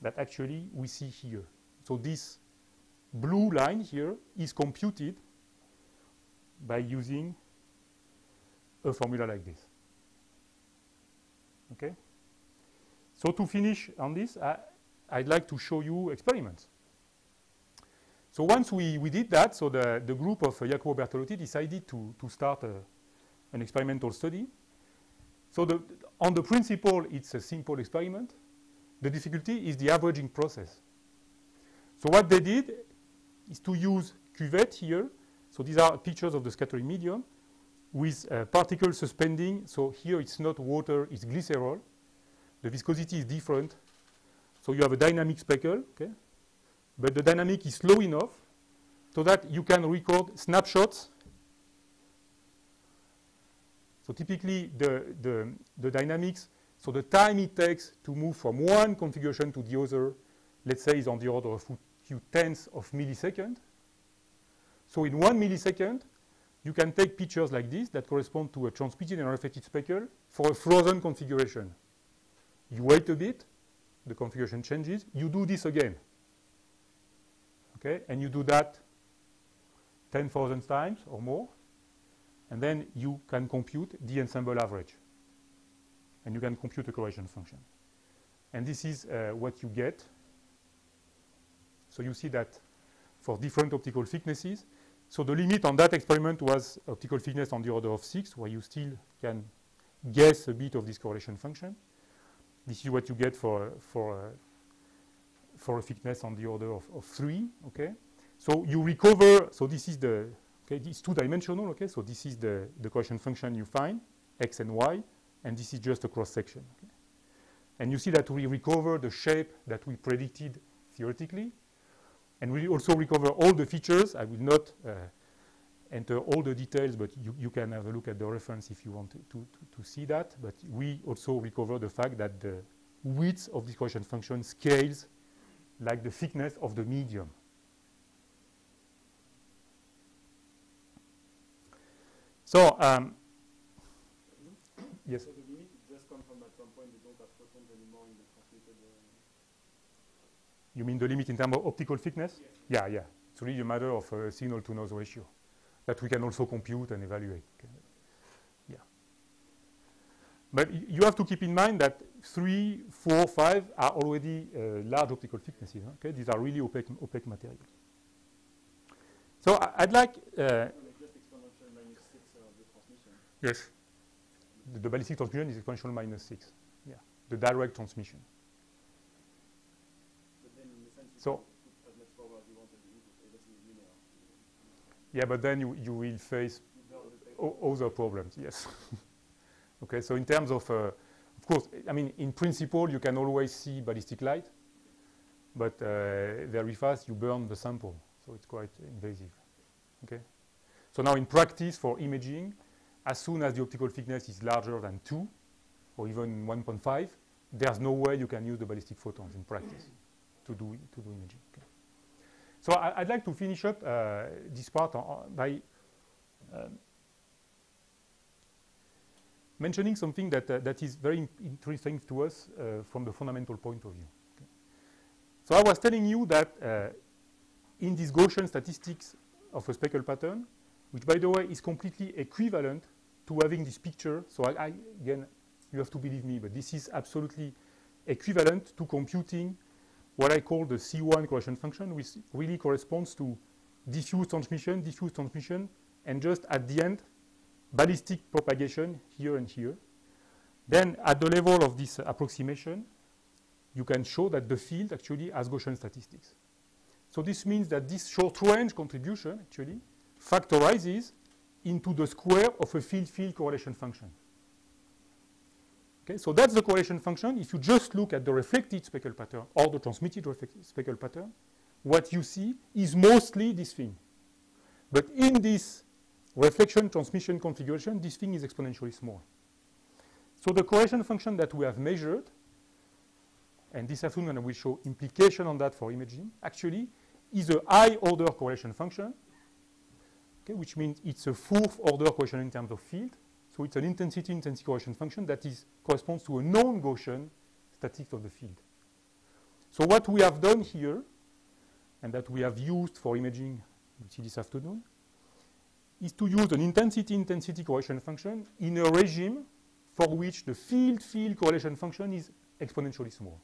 that actually we see here. So this blue line here is computed by using a formula like this. Okay? So to finish on this, I'd like to show you experiments. So once we did that, so the group of Jacopo Bertolotti decided to start an experimental study. So on the principle, it's a simple experiment. The difficulty is the averaging process. So what they did is to use cuvette here. So these are pictures of the scattering medium with particles suspending. So here it's not water, it's glycerol. The viscosity is different. So you have a dynamic speckle, okay? But the dynamic is slow enough so that you can record snapshots. So typically the dynamics, so the time it takes to move from one configuration to the other, let's say is on the order of a few tenths of millisecond. So in 1 millisecond, you can take pictures like this that correspond to a transmitted and reflected speckle for a frozen configuration. You wait a bit, the configuration changes, you do this again. Okay, and you do that 10,000 times or more, and then you can compute the ensemble average. And you can compute a correlation function. And this is what you get. So you see that for different optical thicknesses. So the limit on that experiment was optical thickness on the order of 6, where you still can guess a bit of this correlation function. This is what you get for a thickness on the order of 3. Okay, so you recover. So this is the it's two-dimensional. Okay, so this is the correlation function you find, x and y, and this is just a cross section. Okay? And you see that we recover the shape that we predicted theoretically. And we also recover all the features. I will not enter all the details, but you can have a look at the reference if you want to see that. But we also recover the fact that the width of this correlation function scales like the thickness of the medium. So, yes? So the limit just comes from at some point they don't have photons anymore in the transmitted. You mean the limit in terms of optical thickness? Yes. Yeah, yeah. It's really a matter of signal-to-noise ratio that we can also compute and evaluate. Okay. Yeah. But you have to keep in mind that 3, 4, 5 are already large optical thicknesses. Okay, these are really opaque materials. So I'd like. Just exponential minus 6 of the transmission. Yes. The ballistic transmission is exponential minus 6. Yeah. The direct transmission. But then in the sense you so. Put as much power as you want at the input, everything is linear. Yeah, but then you will face other problems. Yes. Okay. So in terms of course, I mean, in principle, you can always see ballistic light, but very fast you burn the sample, so it's quite invasive. Okay. So now in practice for imaging, as soon as the optical thickness is larger than 2, or even 1.5, there's no way you can use the ballistic photons in practice to do imaging. Okay. So I'd like to finish up this part by mentioning something that is very interesting to us from the fundamental point of view. Okay. So I was telling you that in this Gaussian statistics of a speckle pattern, which by the way is completely equivalent to having this picture. So again, you have to believe me, but this is absolutely equivalent to computing what I call the C1 correlation function, which really corresponds to diffuse transmission, and just at the end, ballistic propagation here and here. Then at the level of this approximation, you can show that the field actually has Gaussian statistics. So this means that this short-range contribution actually factorizes into the square of a field-field correlation function. Okay, so that's the correlation function. If you just look at the reflected speckle pattern or the transmitted reflected speckle pattern, what you see is mostly this thing. But in this reflection transmission configuration, this thing is exponentially small. So the correlation function that we have measured, and this afternoon I will show implication on that for imaging, actually is a high-order correlation function, okay, which means it's a fourth-order correlation in terms of field. So it's an intensity correlation function that corresponds to a non-Gaussian statistics of the field. So what we have done here, and that we have used for imaging, we'll see this afternoon, is to use an intensity correlation function in a regime for which the field-field correlation function is exponentially small.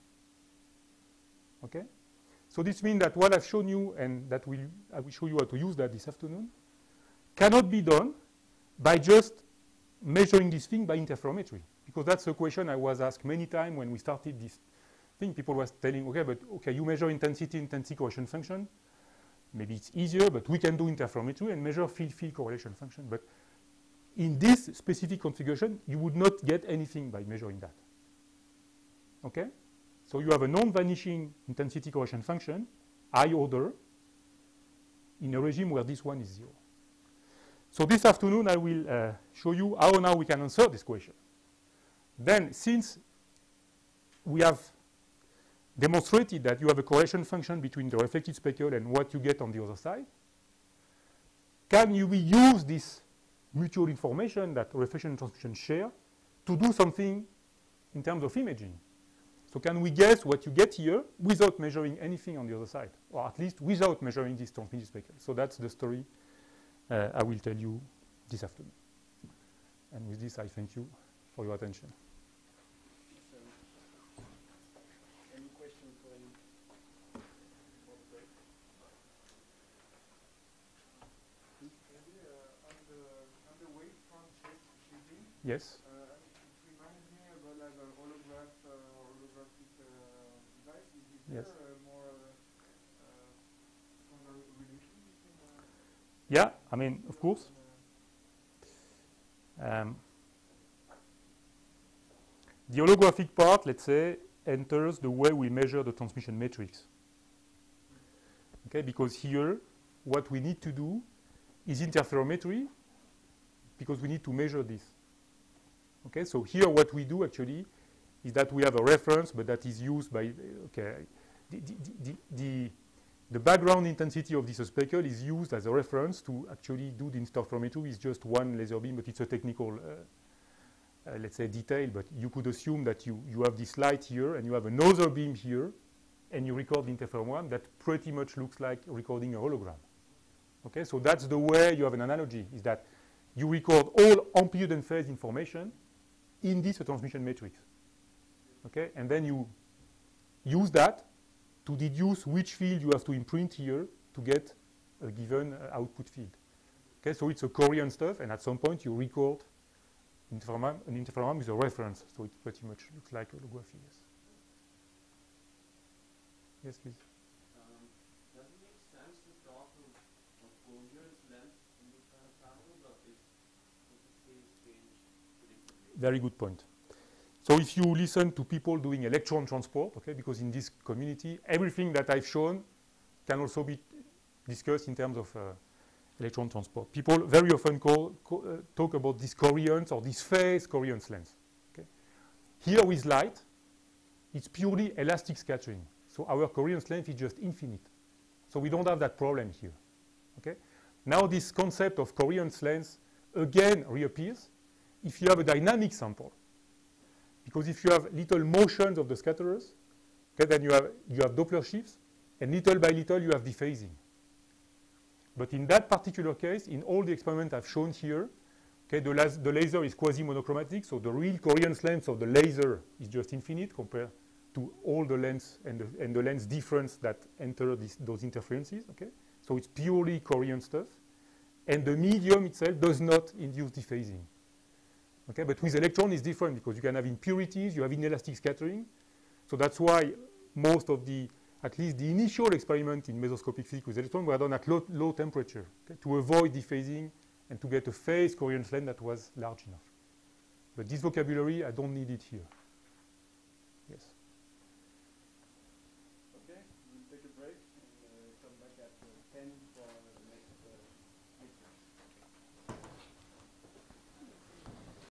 Okay? So this means that what I've shown you, and that I will show you how to use that this afternoon, cannot be done by just measuring this thing by interferometry. Because that's a question I was asked many times when we started this thing. People were telling, okay, you measure intensity correlation function. Maybe it's easier, but we can do interferometry and measure field-field correlation function. But in this specific configuration, you would not get anything by measuring that. Okay? So you have a non-vanishing intensity correlation function, high order, in a regime where this one is 0. So this afternoon, I will show you how now we can answer this question. Then, since we have demonstrated that you have a correlation function between the reflected speckle and what you get on the other side, can we use this mutual information that reflection and transmission share to do something in terms of imaging? So can we guess what you get here without measuring anything on the other side, or at least without measuring this transmitted speckle? So that's the story I will tell you this afternoon. And with this, I thank you for your attention. Any questions for any? Maybe on the wavefront shaping. Yes. It reminds me about like a holographic device. Is Yes. there more stronger relation between? Yeah, I mean, of course. The holographic part, let's say, enters the way we measure the transmission matrix. Okay, because here, what we need to do is interferometry, because we need to measure this. Okay, so here what we do actually is that we have a reference, but that is used by, okay, the background intensity of this speckle is used as a reference to actually do the interferometry with just one laser beam, but it's a technical, let's say, detail. But you could assume that you have this light here, and you have another beam here, and you record the interferogram that pretty much looks like recording a hologram. Okay, so that's the way you have an analogy, is that you record all amplitude and phase information in this transmission matrix. Okay, and then you use that to deduce which field you have to imprint here to get a given output field. Okay, so it's a Corian stuff, and at some point you record an interferogram with a reference, so it pretty much looks like holography. Yes. Yes, please. Does it make sense to talk of coherence length in this kind of parallel, or is the phase change predictably? Very good point. So if you listen to people doing electron transport, okay, because in this community, everything that I've shown can also be discussed in terms of electron transport. People very often talk about this coriance or this phase coriance length. Okay. Here with light, it's purely elastic scattering. So our coriance length is just infinite. So we don't have that problem here. Okay. Now this concept of coriance length again reappears if you have a dynamic sample. Because if you have little motions of the scatterers, okay, then you have Doppler shifts, and little by little you have dephasing. But in that particular case, in all the experiments I've shown here, okay, the laser is quasi-monochromatic, so the real coriance length of the laser is just infinite compared to all the lengths and the length difference that enter those interferences. Okay? So it's purely Corian stuff. And the medium itself does not induce dephasing. Okay? But with electron it's different because you can have impurities, you have inelastic scattering. So that's why most of at least the initial experiment in mesoscopic physics with electron were done at low temperature, okay, to avoid dephasing and to get a phase coriance length that was large enough. But this vocabulary, I don't need it here. Yes. Okay, we'll take a break and come back at 10 for